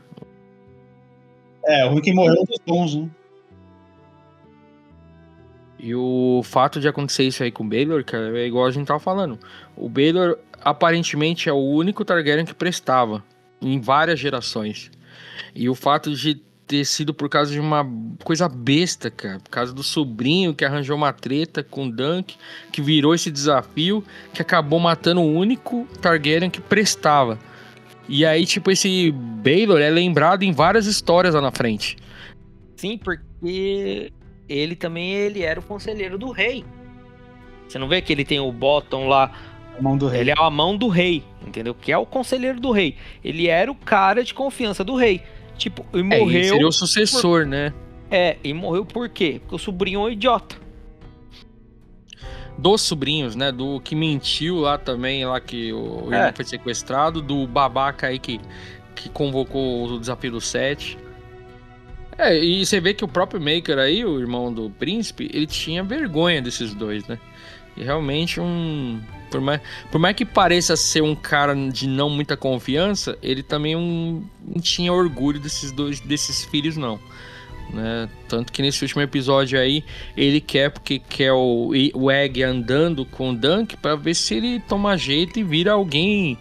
[SPEAKER 2] O ruim que morreu dos bons, né?
[SPEAKER 3] E o fato de acontecer isso aí com o Baelor, cara, é igual a gente tava falando. O Baelor, aparentemente, é o único Targaryen que prestava em várias gerações. E o fato de ter sido por causa de uma coisa besta, cara. Por causa do sobrinho que arranjou uma treta com o Dunk, que virou esse desafio, que acabou matando o único Targaryen que prestava. E aí, tipo, esse Baelor é lembrado em várias histórias lá na frente.
[SPEAKER 1] Sim, porque ele era o conselheiro do rei. Você não vê que ele tem o Bottom lá?
[SPEAKER 2] A mão do rei.
[SPEAKER 1] Ele é a mão do rei, entendeu? Que é o conselheiro do rei. Ele era o cara de confiança do rei. Tipo, e morreu...
[SPEAKER 3] Ele seria o sucessor, né?
[SPEAKER 1] E morreu por quê? Porque o sobrinho é um idiota.
[SPEAKER 3] Dos sobrinhos, né? Do que mentiu lá também, lá que o irmão foi sequestrado. Do babaca aí que convocou o desafio do 7. E você vê que o próprio Maker aí, o irmão do príncipe, ele tinha vergonha desses dois, né? E realmente por mais que pareça ser um cara de não muita confiança, ele também não tinha orgulho desses filhos, não. Né? Tanto que nesse último episódio aí, ele quer o Egg andando com o Dunk pra ver se ele toma jeito e vira alguém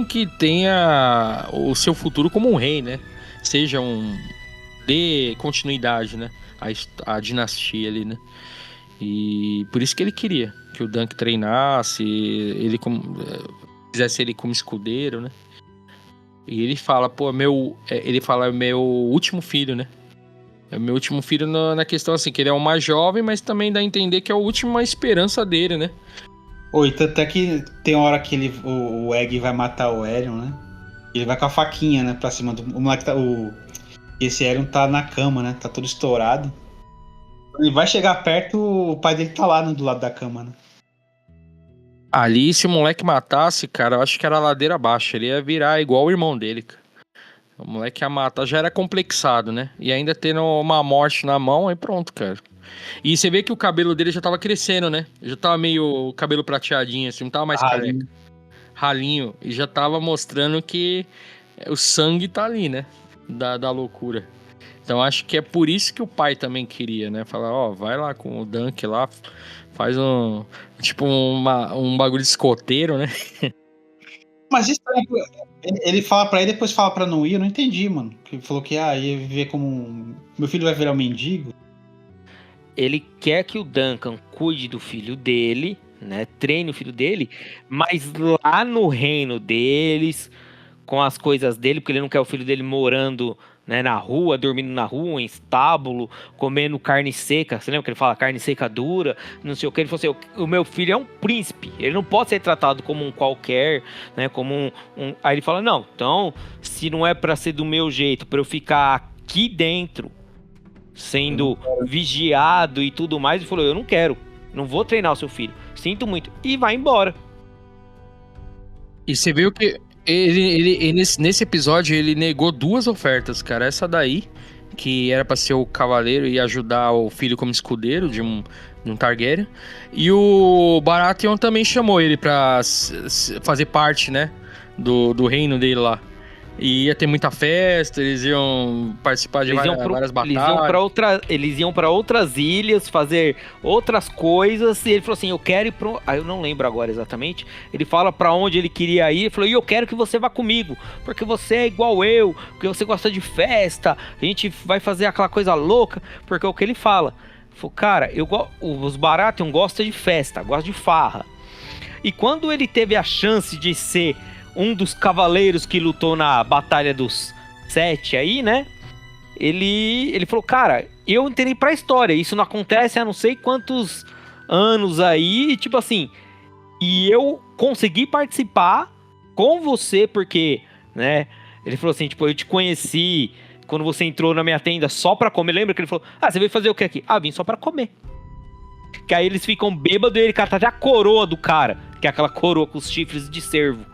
[SPEAKER 3] que tenha o seu futuro como um rei, né? Seja dê continuidade, né? A dinastia ali, né? E por isso que ele queria que o Dunk treinasse, fizesse ele como escudeiro, né? E ele fala, meu último filho, né? É o meu último filho na questão assim, que ele é o mais jovem, mas também dá a entender que é a última esperança dele, né?
[SPEAKER 2] E até que tem hora que o Egg vai matar o Aerion, né? Ele vai com a faquinha, né, pra cima do moleque. Esse Aerion tá na cama, né? Tá todo estourado. Ele vai chegar perto, o pai dele tá lá, né, do lado da cama, né?
[SPEAKER 3] Ali, se o moleque matasse, cara, eu acho que era a ladeira abaixo. Ele ia virar igual o irmão dele, cara. O moleque ia matar, já era complexado, né? E ainda tendo uma morte na mão, aí pronto, cara. E você vê que o cabelo dele já tava crescendo, né? Já tava meio cabelo prateadinho, assim, não tava mais careca. Ralinho. E já tava mostrando que o sangue tá ali, né? Da loucura. Então acho que é por isso que o pai também queria, né? Falar, ó, vai lá com o Dunk lá, faz tipo um bagulho de escoteiro, né?
[SPEAKER 2] Mas isso ele fala pra ele e depois fala pra não ir, eu não entendi, mano. Que ele falou que ia viver como meu filho vai virar um mendigo.
[SPEAKER 1] Ele quer que o Duncan cuide do filho dele, né? Treine o filho dele, mas lá no reino deles, com as coisas dele, porque ele não quer o filho dele morando, né, na rua, dormindo na rua, em estábulo, comendo carne seca. Você lembra que ele fala carne seca dura, não sei o que? Ele falou assim: o meu filho é um príncipe, ele não pode ser tratado como um qualquer, né? Como um... Aí ele fala: não, então, se não é pra ser do meu jeito, pra eu ficar aqui dentro, sendo vigiado e tudo mais, ele falou: eu não quero, não vou treinar o seu filho, sinto muito, e vai embora.
[SPEAKER 3] E você viu que ele nesse episódio ele negou 2 ofertas, cara. Essa daí, que era pra ser o cavaleiro e ajudar o filho como escudeiro de um Targaryen. E o Baratheon também chamou ele pra fazer parte, né, do reino dele lá. E ia ter muita festa, eles iam participar de várias batalhas.
[SPEAKER 1] Eles iam pra outras ilhas, fazer outras coisas. E ele falou assim: eu quero ir pra... eu não lembro agora exatamente. Ele fala pra onde ele queria ir. Ele falou: e eu quero que você vá comigo, porque você é igual eu, porque você gosta de festa. A gente vai fazer aquela coisa louca. Porque é o que ele fala. Ele falou: cara, os Baratheon gostam de festa, gostam de farra. E quando ele teve a chance de ser um dos cavaleiros que lutou na Batalha dos 7 aí, né? Ele falou: cara, eu entrei pra história, isso não acontece há não sei quantos anos aí, tipo assim, e eu consegui participar com você porque, né? Ele falou assim, tipo, eu te conheci quando você entrou na minha tenda só pra comer. Lembra que ele falou: ah, você veio fazer o que aqui? Ah, vim só pra comer. Que aí eles ficam bêbados e ele cata até a coroa do cara, que é aquela coroa com os chifres de cervo.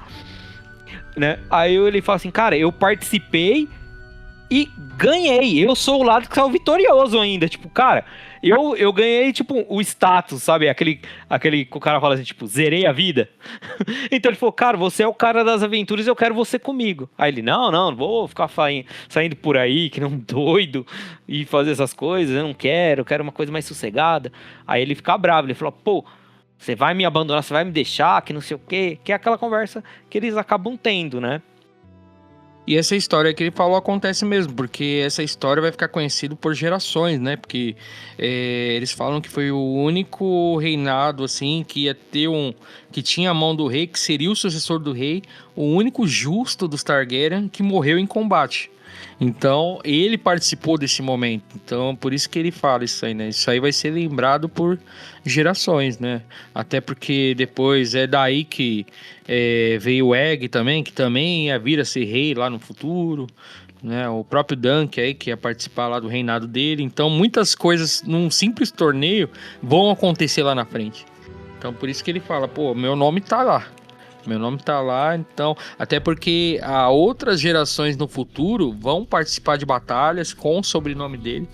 [SPEAKER 1] Né? Aí ele fala assim: cara, eu participei e ganhei, eu sou o lado que saiu vitorioso ainda, tipo, cara, eu ganhei, tipo, o status, sabe, aquele que o cara fala assim, tipo, zerei a vida. Então ele falou: cara, você é o cara das aventuras, eu quero você comigo. Aí ele: não vou ficar saindo por aí, que não doido, e fazer essas coisas, eu quero uma coisa mais sossegada. Aí ele fica bravo, ele falou: pô, você vai me abandonar, você vai me deixar, que não sei o quê. Que é aquela conversa que eles acabam tendo, né?
[SPEAKER 3] E essa história que ele falou acontece mesmo, porque essa história vai ficar conhecida por gerações, né? Porque eles falam que foi o único reinado, assim, que ia ter que tinha a mão do rei, que seria o sucessor do rei, o único justo dos Targaryen que morreu em combate. Então, ele participou desse momento. Então, por isso que ele fala isso aí, né? Isso aí vai ser lembrado por gerações, né? Até porque depois é daí que veio o Egg também, que também ia vir a ser rei lá no futuro, né? O próprio Dunk aí, que ia participar lá do reinado dele. Então, muitas coisas num simples torneio vão acontecer lá na frente. Então, por isso que ele fala: pô, meu nome tá lá. Meu nome tá lá, então... Até porque outras gerações no futuro vão participar de batalhas com o sobrenome dele.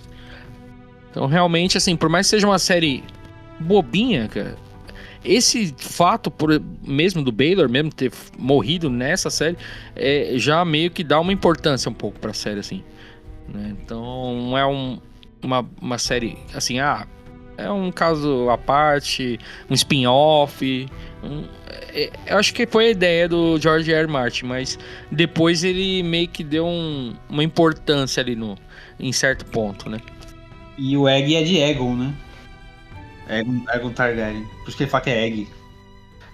[SPEAKER 3] Então, realmente, assim, por mais que seja uma série bobinha, cara, esse fato mesmo do Baelor mesmo ter morrido nessa série já meio que dá uma importância um pouco pra série, assim, né? Então, não é uma série, assim, é um caso à parte, um spin-off. Eu acho que foi a ideia do George R. R. Martin, mas depois ele meio que deu uma importância ali em certo ponto, né?
[SPEAKER 2] E o Egg é de Aegon, né? Aegon Targaryen. Por isso que ele fala que é Egg.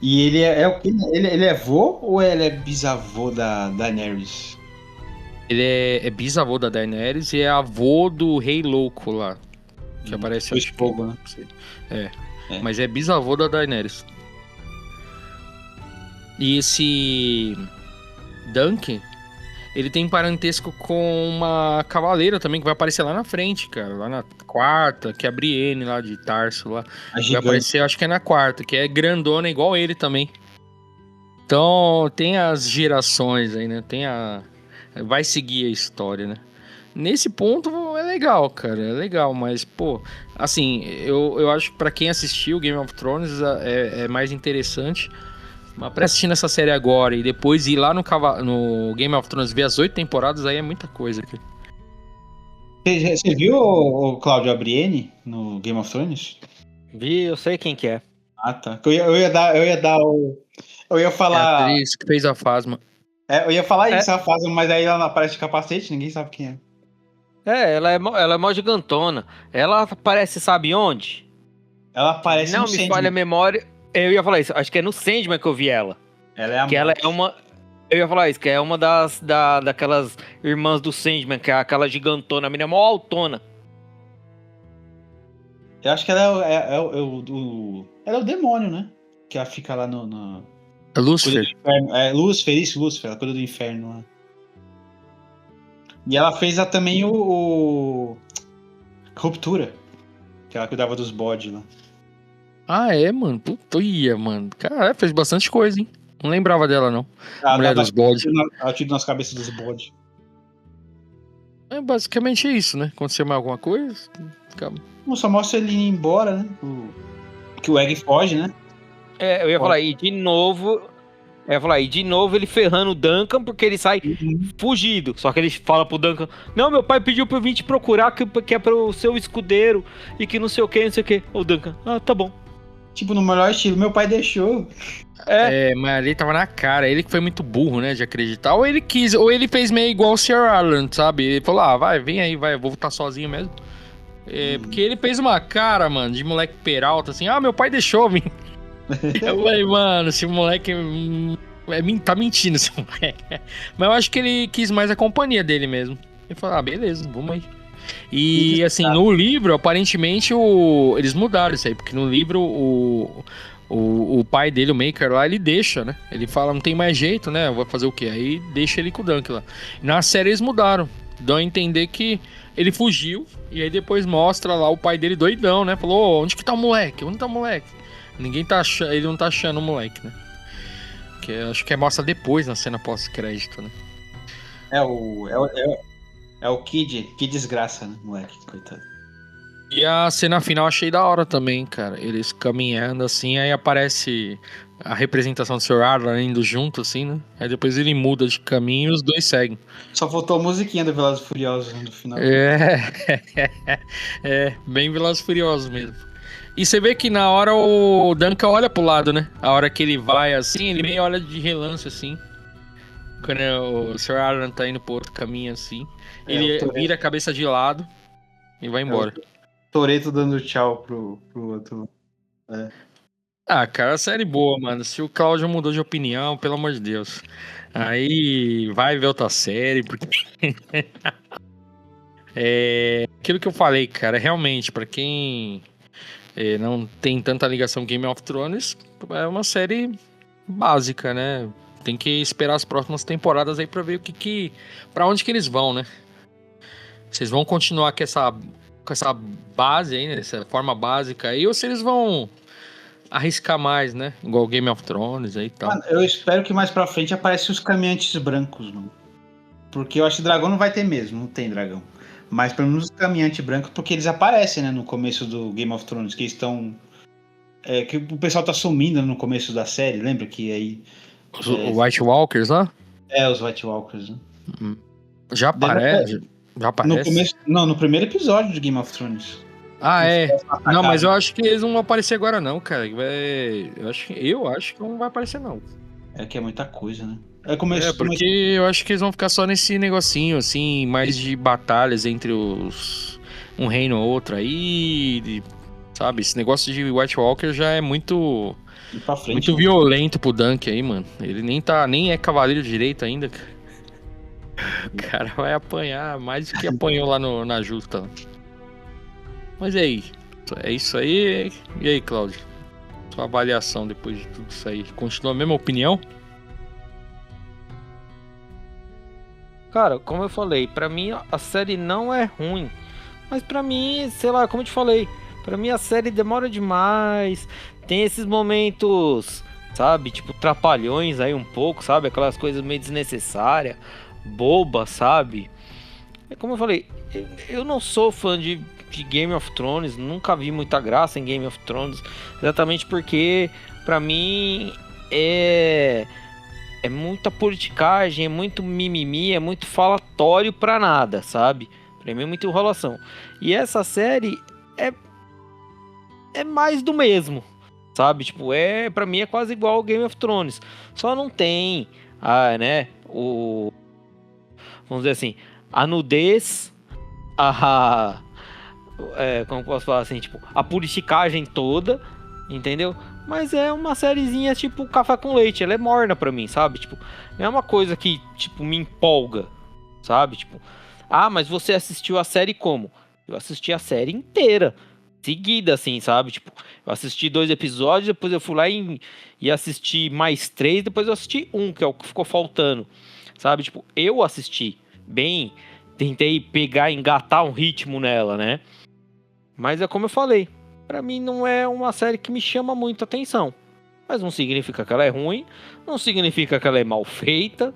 [SPEAKER 2] E ele o quê? Ele é vô ou ele é bisavô da Daenerys?
[SPEAKER 3] Ele é bisavô da Daenerys e é avô do Rei Louco lá. Que aparece...
[SPEAKER 2] Acho fogo, né?
[SPEAKER 3] Mas é bisavô da Daenerys. E esse Dunk, ele tem parentesco com uma cavaleira também, que vai aparecer lá na frente, cara. Lá na quarta, que é a Brienne lá de Tarso lá. Vai aparecer, acho que é na quarta, que é grandona igual ele também. Então, tem as gerações aí, né? Vai seguir a história, né? Nesse ponto é legal, cara, é legal, mas, pô, assim, eu acho que pra quem assistiu Game of Thrones é mais interessante. Mas pra assistir essa série agora e depois ir lá no Game of Thrones ver as 8 temporadas, aí é muita coisa, cara.
[SPEAKER 2] Você viu o Cláudio Abrienne no Game of Thrones?
[SPEAKER 1] Vi, eu sei quem que é.
[SPEAKER 2] Ah, tá. Eu ia
[SPEAKER 3] É a
[SPEAKER 2] falar.
[SPEAKER 3] atriz que fez a Phasma.
[SPEAKER 2] Eu ia falar
[SPEAKER 1] É.
[SPEAKER 2] isso, a fase, mas aí ela não aparece de capacete, ninguém sabe quem é.
[SPEAKER 1] Ela é mó gigantona. Ela aparece, sabe onde?
[SPEAKER 2] Ela aparece
[SPEAKER 1] Não
[SPEAKER 2] no
[SPEAKER 1] me falha a
[SPEAKER 2] Sandman.
[SPEAKER 1] memória. Eu ia falar isso. Acho que é no Sandman que eu vi ela.
[SPEAKER 2] Ela é a
[SPEAKER 1] Que ela
[SPEAKER 2] morte.
[SPEAKER 1] é uma. Eu ia falar isso, que é uma daquelas irmãs do Sandman, que é aquela gigantona, a menina mó altona.
[SPEAKER 2] Eu acho que ela ela é o demônio, né? Que ela fica lá no
[SPEAKER 3] É
[SPEAKER 2] cuida do
[SPEAKER 3] Lucifer.
[SPEAKER 2] inferno. É Lúcifer, ela cuida do inferno lá. E ela fez também o Ruptura, que ela cuidava dos bodes lá.
[SPEAKER 3] Ah, é, mano. Puta, ia, mano. Cara, fez bastante coisa, hein? Não lembrava dela, não. Mulher dos bodes.
[SPEAKER 2] Ela tira nas cabeças dos bodes.
[SPEAKER 3] É basicamente isso, né? Aconteceu mais alguma coisa? Acaba.
[SPEAKER 2] Só mostra ele indo embora, né? Que o Egg foge, né?
[SPEAKER 1] Eu ia falar, e de novo. Eu ia falar, e de novo ele ferrando o Duncan, porque ele sai fugido. Só que ele fala pro Duncan: Não, meu pai pediu pra eu vir te procurar, que é pro seu escudeiro, e que não sei o que, não sei o que. O Duncan, tá bom.
[SPEAKER 2] Tipo, no melhor estilo, meu pai deixou.
[SPEAKER 3] Mas ali tava na cara. Ele que foi muito burro, né? De acreditar. Ou ele quis, ou ele fez meio igual o Sr. Ireland, sabe? Ele falou: vai, vem aí, vai, eu vou voltar sozinho mesmo. Porque ele fez uma cara, mano, de moleque peralta, assim: meu pai deixou vir. Eu falei, mano, esse moleque tá mentindo, esse moleque. Mas eu acho que ele quis mais a companhia dele mesmo. Ele falou, beleza, vamos aí. E assim, no livro, aparentemente, eles mudaram isso aí, porque no livro o pai dele, o Maker lá, ele deixa, né? Ele fala, não tem mais jeito, né? Vou fazer o quê? Aí deixa ele com o Dunk lá. Na série eles mudaram. Dão a entender que ele fugiu, e aí depois mostra lá o pai dele doidão, né? Falou, onde que tá o moleque? Onde tá o moleque? Ninguém tá achando, ele não tá achando o moleque, né? Que acho que mostra depois na cena pós-crédito, né?
[SPEAKER 2] É o Kid. Que desgraça, né, moleque? Coitado.
[SPEAKER 3] E a cena final achei da hora também, cara. Eles caminhando assim, aí aparece a representação do Sr. Arlan indo junto, assim, né? Aí depois ele muda de caminho e os dois seguem.
[SPEAKER 2] Só faltou a musiquinha do Velozes e Furiosos no final.
[SPEAKER 3] Bem Velozes e Furiosos mesmo. E você vê que na hora o Duncan olha pro lado, né? A hora que ele vai assim, ele meio olha de relance assim. Quando o Sr. Arlan tá indo pro outro caminho assim. Ele vira a cabeça de lado e vai embora.
[SPEAKER 2] Toretto dando tchau pro outro.
[SPEAKER 3] Cara, série boa, mano. Se o Cláudio mudou de opinião, pelo amor de Deus. Aí vai ver outra série, porque. Aquilo que eu falei, cara, realmente, pra quem não tem tanta ligação com Game of Thrones, é uma série básica, né? Tem que esperar as próximas temporadas aí pra ver pra onde que eles vão, né? Vocês vão continuar com essa base aí, né? Essa forma básica aí, ou se eles vão arriscar mais, né? Igual Game of Thrones aí e tal.
[SPEAKER 2] Mano, eu espero que mais pra frente apareçam os caminhantes brancos, mano. Porque eu acho que dragão não vai ter mesmo, não tem dragão. Mas pelo menos os caminhantes brancos, porque eles aparecem, né, no começo do Game of Thrones, que estão... que o pessoal tá sumindo no começo da série, lembra que aí...
[SPEAKER 3] Os White Walkers lá?
[SPEAKER 2] Os White Walkers, né?
[SPEAKER 3] Já aparece?
[SPEAKER 2] No primeiro episódio de Game of Thrones.
[SPEAKER 3] Não, mas eu acho que eles não vão aparecer agora não, cara. Eu acho que não vai aparecer não.
[SPEAKER 2] É que é muita coisa, né?
[SPEAKER 3] Porque eu acho que eles vão ficar só nesse negocinho, assim, mais de batalhas entre um reino ou outro aí, sabe? Esse negócio de White Walker já é muito violento pro Dunk aí, mano. Ele nem é cavaleiro direito ainda, cara. O cara vai apanhar mais do que apanhou lá na justa. Mas e aí? É isso aí. E aí, Cláudio? Sua avaliação depois de tudo isso aí. Continua a mesma opinião?
[SPEAKER 1] Cara, como eu falei, pra mim a série não é ruim. Mas pra mim, sei lá, como eu te falei, pra mim a série demora demais. Tem esses momentos, sabe? Tipo, trapalhões aí um pouco, sabe? Aquelas coisas meio desnecessárias, bobas, sabe? Como eu falei, eu não sou fã de Game of Thrones, nunca vi muita graça em Game of Thrones, exatamente porque pra mim é muita politicagem, é muito mimimi, é muito falatório pra nada, sabe? Pra mim é muita enrolação. E essa série é mais do mesmo, sabe? Tipo, pra mim é quase igual ao Game of Thrones. Só não tem, né, vamos dizer assim, a nudez, como posso falar assim, tipo, a purificagem toda, entendeu? Mas é uma sériezinha tipo café com leite, ela é morna pra mim, sabe? Tipo, não é uma coisa que, tipo, me empolga, sabe? Tipo, mas você assistiu a série como? Eu assisti a série inteira, seguida, assim, sabe? Tipo, eu assisti 2 episódios, depois eu fui lá e assisti mais 3, depois eu assisti 1, que é o que ficou faltando, sabe? Tipo, eu assisti bem, tentei pegar, engatar um ritmo nela, né? Mas é como eu falei, pra mim não é uma série que me chama muito atenção. Mas não significa que ela é ruim, não significa que ela é mal feita,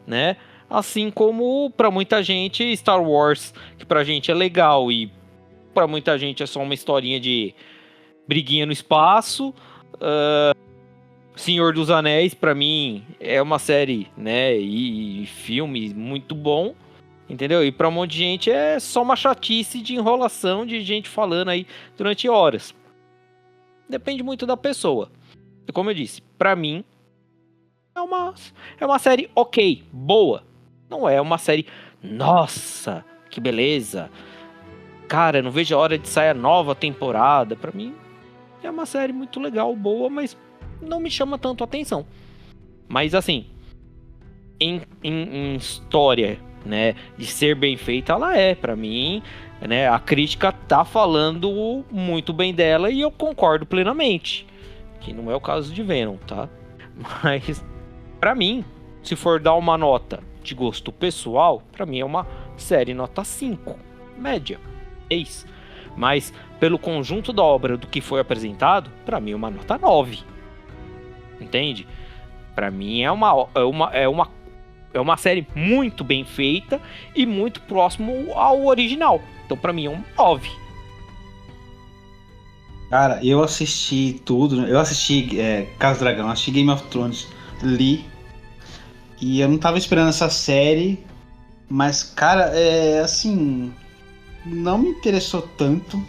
[SPEAKER 1] né? Assim como pra muita gente Star Wars, que pra gente é legal e pra muita gente é só uma historinha de briguinha no espaço. Senhor dos Anéis, pra mim, é uma série, né, e filme muito bom, entendeu? E pra um monte de gente é só uma chatice de enrolação de gente falando aí durante horas. Depende muito da pessoa. E como eu disse, pra mim, é uma série ok, boa. Não é uma série, nossa, que beleza. Cara, eu não vejo a hora de sair a nova temporada. Pra mim, é uma série muito legal, boa, mas não me chama tanto a atenção. Mas assim, em história, né, de ser bem feita, ela é, pra mim, né, a crítica tá falando muito bem dela e eu concordo plenamente, que não é o caso de Venom, tá? Mas pra mim, se for dar uma nota de gosto pessoal, pra mim é uma série nota 5, média, 6. Mas pelo conjunto da obra do que foi apresentado, pra mim é uma nota 9. Entende? Pra mim é uma série muito bem feita e muito próximo ao original. Então pra mim é um 9.
[SPEAKER 2] Cara, eu assisti tudo. Eu assisti Casa do Dragão, assisti Game of Thrones, li. E eu não tava esperando essa série. Mas, cara, assim, não me interessou tanto.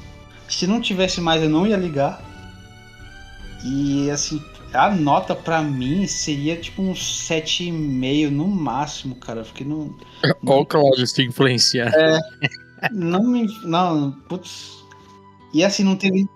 [SPEAKER 2] Se não tivesse mais, eu não ia ligar. E, assim, a nota pra mim seria tipo um 7,5 no máximo, cara. Porque não.
[SPEAKER 3] Olha o Cláudio se influenciar.
[SPEAKER 2] Não, putz. E assim, não teve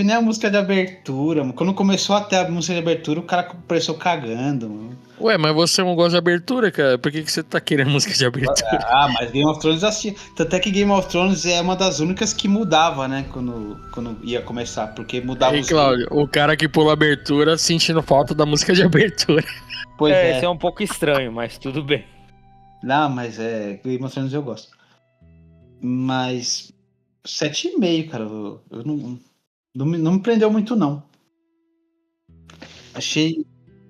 [SPEAKER 2] nem a música de abertura. Mano. Quando começou até a música de abertura, o cara apareceu cagando. Mano.
[SPEAKER 3] Ué, mas você não gosta de abertura, cara? Por que você tá querendo música de abertura?
[SPEAKER 2] Mas Game of Thrones eu assisti. Tanto é que Game of Thrones é uma das únicas que mudava, né? Quando ia começar. Porque mudava os...
[SPEAKER 3] Cláudio, o cara que pula abertura sentindo falta da música de abertura.
[SPEAKER 2] Pois é.
[SPEAKER 1] Isso é um pouco estranho, mas tudo bem.
[SPEAKER 2] Não, mas Game of Thrones eu gosto. Mas 7,5, cara. Eu não me prendeu muito, não. Achei...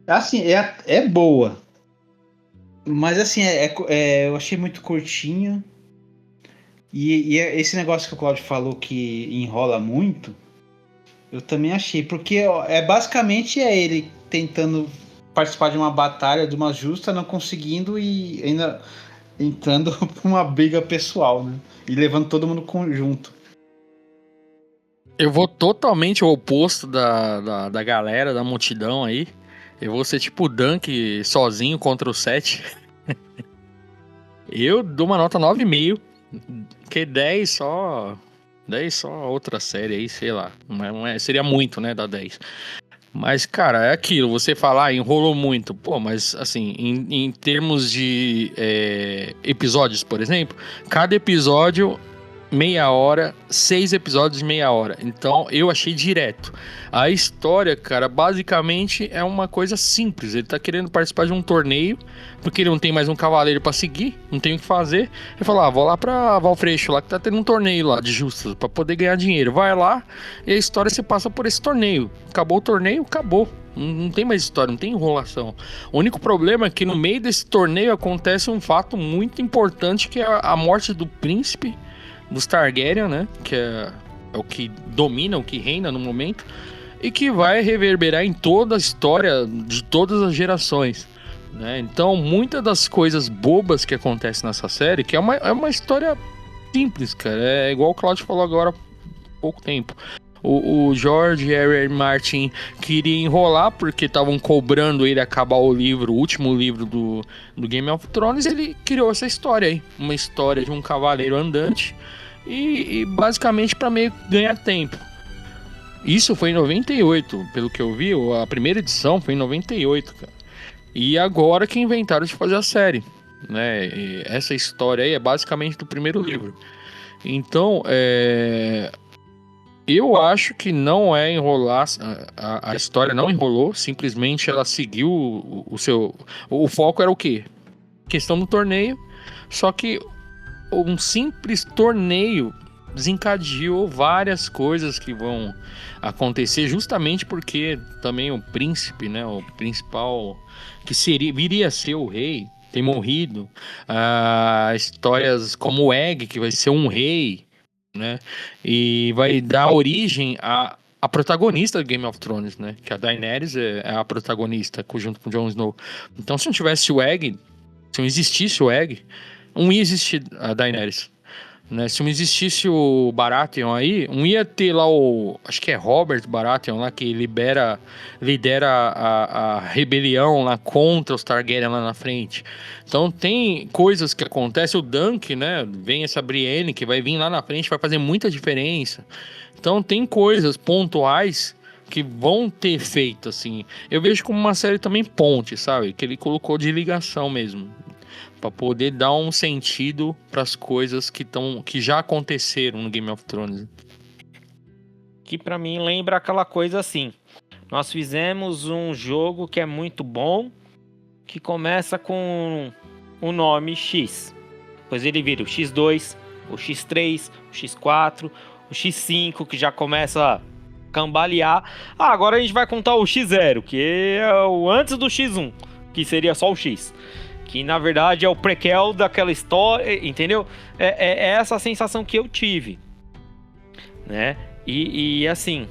[SPEAKER 2] Assim, é boa. Mas assim, eu achei muito curtinha. E esse negócio que o Claudio falou que enrola muito, eu também achei. Porque basicamente ele tentando participar de uma batalha, de uma justa, não conseguindo e ainda entrando pra uma briga pessoal, né? E levando todo mundo junto.
[SPEAKER 3] Eu vou totalmente o oposto da galera, da multidão aí. Eu vou ser tipo o Dunk sozinho contra o 7. Eu dou uma nota 9,5. Que 10 só outra série aí, sei lá. Seria muito, né, da 10. Mas, cara, é aquilo. Você falar, enrolou muito. Pô, mas assim, em termos de episódios, por exemplo, cada episódio... meia hora, 6 episódios de meia hora. Então eu achei direto. A história, cara, basicamente é uma coisa simples. Ele tá querendo participar de um torneio, porque ele não tem mais um cavaleiro pra seguir, não tem o que fazer. Ele fala, vou lá pra Valfreixo, lá que tá tendo um torneio lá de justas, pra poder ganhar dinheiro. Vai lá e a história se passa por esse torneio. Acabou o torneio, acabou. Não tem mais história, não tem enrolação. O único problema é que no meio desse torneio acontece um fato muito importante, que é a morte do príncipe dos Targaryen, né? Que é o que domina, o que reina no momento, e que vai reverberar em toda a história de todas as gerações. né? Então, muitas das coisas bobas que acontecem nessa série, que é uma história simples, cara. É igual o Claudio falou agora há pouco tempo. O George R. R. Martin queria enrolar porque estavam cobrando ele acabar o último livro do Game of Thrones. Ele criou essa história aí, uma história de um cavaleiro andante e basicamente para meio ganhar tempo. Isso foi em 98, pelo que eu vi, a primeira edição foi em 98, cara. E agora que inventaram de fazer a série, né? E essa história aí é basicamente do primeiro livro. Então, eu acho que não é enrolar, a história não enrolou, simplesmente ela seguiu o foco era o quê? Questão do torneio, só que um simples torneio desencadeou várias coisas que vão acontecer justamente porque também o príncipe, né, o principal que viria a ser o rei, tem morrido, histórias como o Egg, que vai ser um rei, né? E vai dar origem a protagonista do Game of Thrones, né? Que a Daenerys é a protagonista junto com o Jon Snow. Então, se não tivesse o Egg, se não existisse o Egg, não ia existir a Daenerys, né? Se não existisse o Baratheon aí, não ia ter lá acho que é Robert Baratheon lá, que lidera a rebelião lá contra os Targaryen lá na frente. Então tem coisas que acontecem, o Dunk, né, vem essa Brienne que vai vir lá na frente, vai fazer muita diferença. Então tem coisas pontuais que vão ter feito, assim. Eu vejo como uma série também ponte, sabe? Que ele colocou de ligação mesmo, para poder dar um sentido para as coisas que já aconteceram no Game of Thrones.
[SPEAKER 1] Que para mim lembra aquela coisa assim. Nós fizemos um jogo que é muito bom, que começa com o nome X. Depois ele vira o X2, o X3, o X4, o X5, que já começa a cambalear. Agora a gente vai contar o X0, que é o antes do X1, que seria só o X. Que na verdade é o prequel daquela história, entendeu? É essa a sensação que eu tive, né? E assim,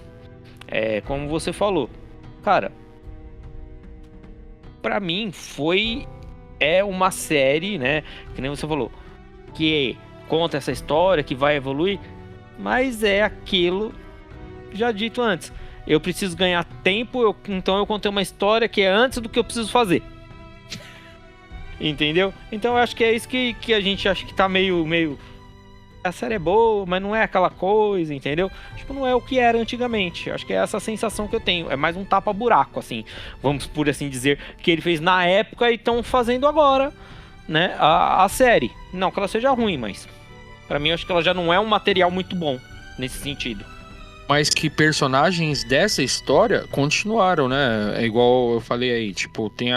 [SPEAKER 1] como você falou, cara, pra mim é uma série, né? Que nem você falou, que conta essa história, que vai evoluir, mas é aquilo já dito antes. Eu preciso ganhar tempo, então eu contei uma história que é antes do que eu preciso fazer. Entendeu? Então eu acho que é isso que a gente acha que tá meio... A série é boa, mas não é aquela coisa, entendeu? Tipo, não é o que era antigamente. Acho que é essa sensação que eu tenho. É mais um tapa-buraco, assim. Vamos por assim dizer, que ele fez na época e estão fazendo agora, né? A série. Não que ela seja ruim, mas... Pra mim, eu acho que ela já não é um material muito bom nesse sentido.
[SPEAKER 3] Mas que personagens dessa história continuaram, né? É igual eu falei aí, tipo, tem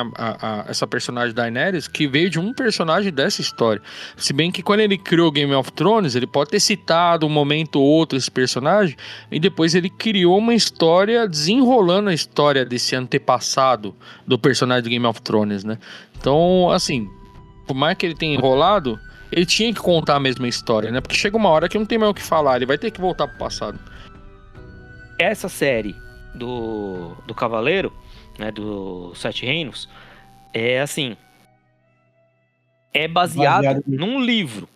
[SPEAKER 3] essa personagem da Daenerys que veio de um personagem dessa história. Se bem que quando ele criou Game of Thrones, ele pode ter citado um momento ou outro esse personagem, e depois ele criou uma história desenrolando a história desse antepassado do personagem do Game of Thrones, né? Então, assim, por mais que ele tenha enrolado, ele tinha que contar a mesma história, né? Porque chega uma hora que não tem mais o que falar, ele vai ter que voltar pro passado.
[SPEAKER 1] Essa série do Cavaleiro, né, do Sete Reinos, é assim, é baseado num livro.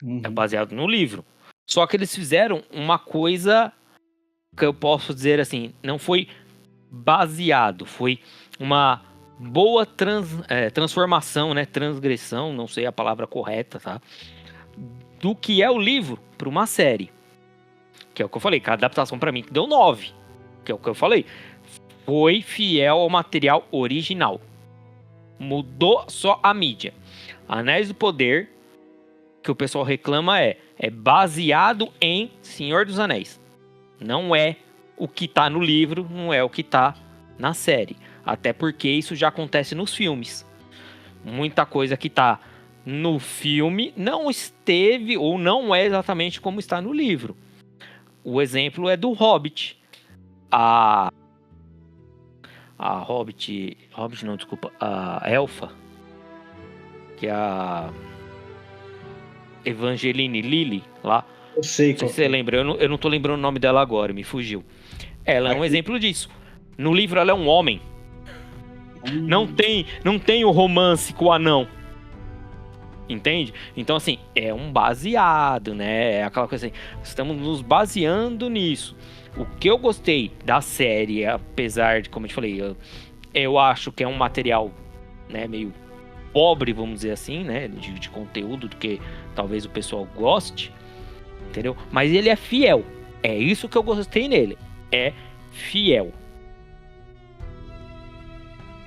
[SPEAKER 1] Uhum. É baseado no livro. Só que eles fizeram uma coisa que eu posso dizer assim, não foi baseado, foi uma boa transformação, né, transgressão, não sei a palavra correta, tá? Do que é o livro para uma série. Que é o que eu falei, que a adaptação pra mim deu 9. Que é o que eu falei. Foi fiel ao material original. Mudou só a mídia. Anéis do Poder, que o pessoal reclama é baseado em Senhor dos Anéis. Não é o que tá no livro, não é o que tá na série. Até porque isso já acontece nos filmes. Muita coisa que tá no filme não esteve ou não é exatamente como está no livro. O exemplo é do Hobbit. A Elfa, que é a Evangeline Lilly lá.
[SPEAKER 2] Eu sei
[SPEAKER 1] não sei se você lembra, eu não tô lembrando o nome dela agora, me fugiu. Ela é um exemplo disso. No livro ela é um homem. Não tem o romance com o anão. Entende? Então, assim, é um baseado, né? É aquela coisa assim, estamos nos baseando nisso. O que eu gostei da série, apesar de, como eu te falei, eu acho que é um material, né, meio pobre, vamos dizer assim, né, de conteúdo, do que talvez o pessoal goste, entendeu? Mas ele é fiel. É isso que eu gostei nele. É fiel.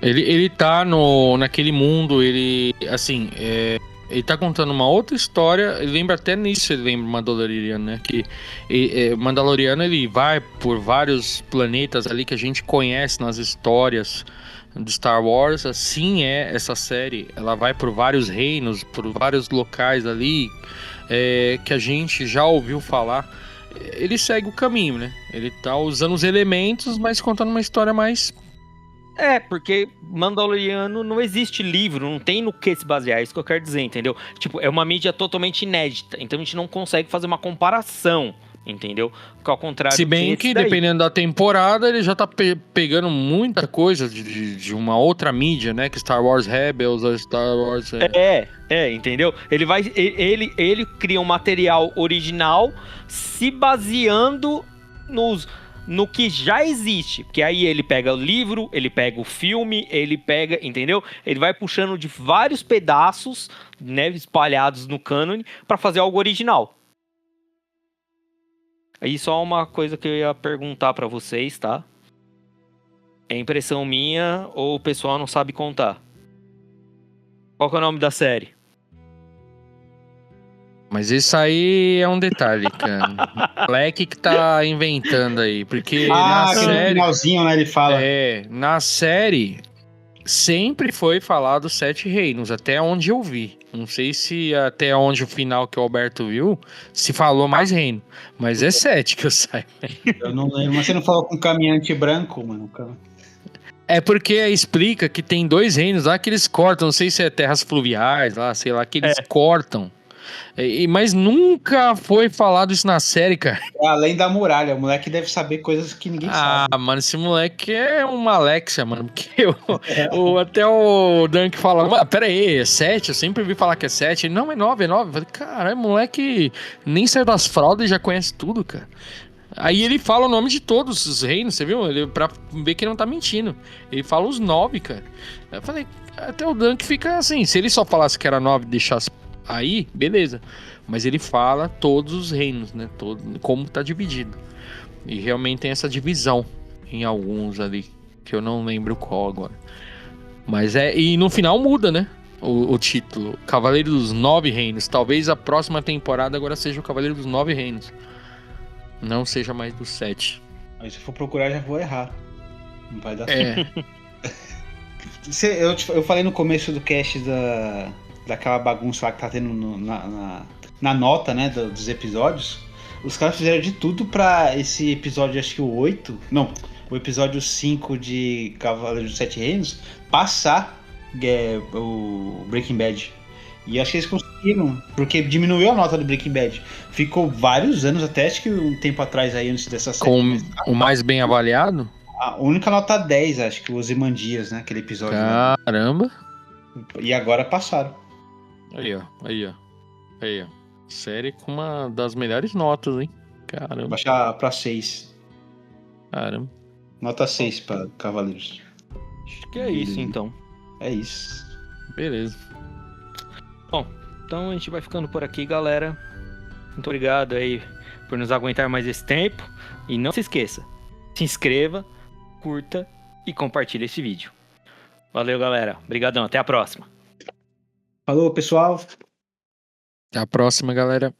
[SPEAKER 3] Ele tá naquele mundo, ele, assim, ele tá contando uma outra história, ele lembra até nisso, ele lembra Mandaloriano, né? Que Mandaloriano, ele vai por vários planetas ali que a gente conhece nas histórias de Star Wars. Assim é essa série, ela vai por vários reinos, por vários locais ali, que a gente já ouviu falar. Ele segue o caminho, né? Ele tá usando os elementos, mas contando uma história mais...
[SPEAKER 1] Porque Mandaloriano não existe livro, não tem no que se basear, é isso que eu quero dizer, entendeu? Tipo, é uma mídia totalmente inédita, então a gente não consegue fazer uma comparação, entendeu? Porque ao contrário...
[SPEAKER 3] Se bem que, dependendo da temporada, ele já tá pegando muita coisa de uma outra mídia, né? Que Star Wars Rebels, Star Wars...
[SPEAKER 1] Entendeu? Ele cria um material original se baseando no que já existe, porque aí ele pega o livro, ele pega o filme, ele pega, entendeu? Ele vai puxando de vários pedaços, né, espalhados no cânone para fazer algo original. Aí só uma coisa que eu ia perguntar para vocês, tá? É impressão minha ou o pessoal não sabe contar? Qual que é o nome da série?
[SPEAKER 3] Mas isso aí é um detalhe, cara. O moleque que tá inventando aí. Porque na série...
[SPEAKER 2] finalzinho, né, ele fala.
[SPEAKER 3] Na série sempre foi falado 7 reinos, até onde eu vi. Não sei se até onde o final que o Alberto viu, se falou mais reino. Mas é 7 que eu saiba.
[SPEAKER 2] Eu não lembro, mas você não falou com caminhante branco, mano?
[SPEAKER 3] É porque explica que tem 2 reinos lá que eles cortam. Não sei se é terras fluviais lá, sei lá, que eles cortam. Mas nunca foi falado isso na série, cara.
[SPEAKER 2] Além da muralha, o moleque deve saber coisas que ninguém sabe.
[SPEAKER 3] Ah, mano, esse moleque é uma Alexia, mano. Porque até o Dunk fala, pera aí, é 7? Eu sempre ouvi falar que é 7. Ele, não, é 9, é 9. Eu falei, caralho, moleque nem saiu das fraldas e já conhece tudo, cara. Aí ele fala o nome de todos os reinos, você viu? Pra ver que ele não tá mentindo. Ele fala os 9, cara. Eu falei, até o Dunk fica assim, se ele só falasse que era 9 e deixasse aí, beleza. Mas ele fala todos os reinos, né? Como tá dividido. E realmente tem essa divisão em alguns ali, que eu não lembro qual agora. Mas e no final muda, né? O título, Cavaleiro dos 9 Reinos. Talvez a próxima temporada agora seja o Cavaleiro dos 9 Reinos. Não seja mais dos 7.
[SPEAKER 2] Mas se for procurar, já vou errar. Não vai dar
[SPEAKER 3] certo.
[SPEAKER 2] Eu falei no começo do cast daquela bagunça lá que tá tendo na nota, né, dos episódios. Os caras fizeram de tudo pra esse episódio, acho que o 8, não, o episódio 5 de Cavaleiro dos 7 Reinos passar o Breaking Bad. E acho que eles conseguiram, porque diminuiu a nota do Breaking Bad. Ficou vários anos, até acho que um tempo atrás aí, antes dessa série.
[SPEAKER 3] Com o mais bem avaliado?
[SPEAKER 2] A única nota 10, acho que o Ozymandias, né, aquele episódio.
[SPEAKER 3] Caramba!
[SPEAKER 2] Né? E agora passaram.
[SPEAKER 3] Aí, ó. Série com uma das melhores notas, hein? Caramba.
[SPEAKER 2] Baixar pra 6.
[SPEAKER 3] Caramba.
[SPEAKER 2] Nota 6 pra Cavaleiros.
[SPEAKER 1] Acho que é isso, então.
[SPEAKER 2] É isso.
[SPEAKER 3] Beleza.
[SPEAKER 1] Bom, então a gente vai ficando por aqui, galera. Muito obrigado aí por nos aguentar mais esse tempo. E não se esqueça, se inscreva, curta e compartilhe esse vídeo. Valeu, galera. Obrigadão. Até a próxima.
[SPEAKER 2] Falou, pessoal.
[SPEAKER 3] Até a próxima, galera.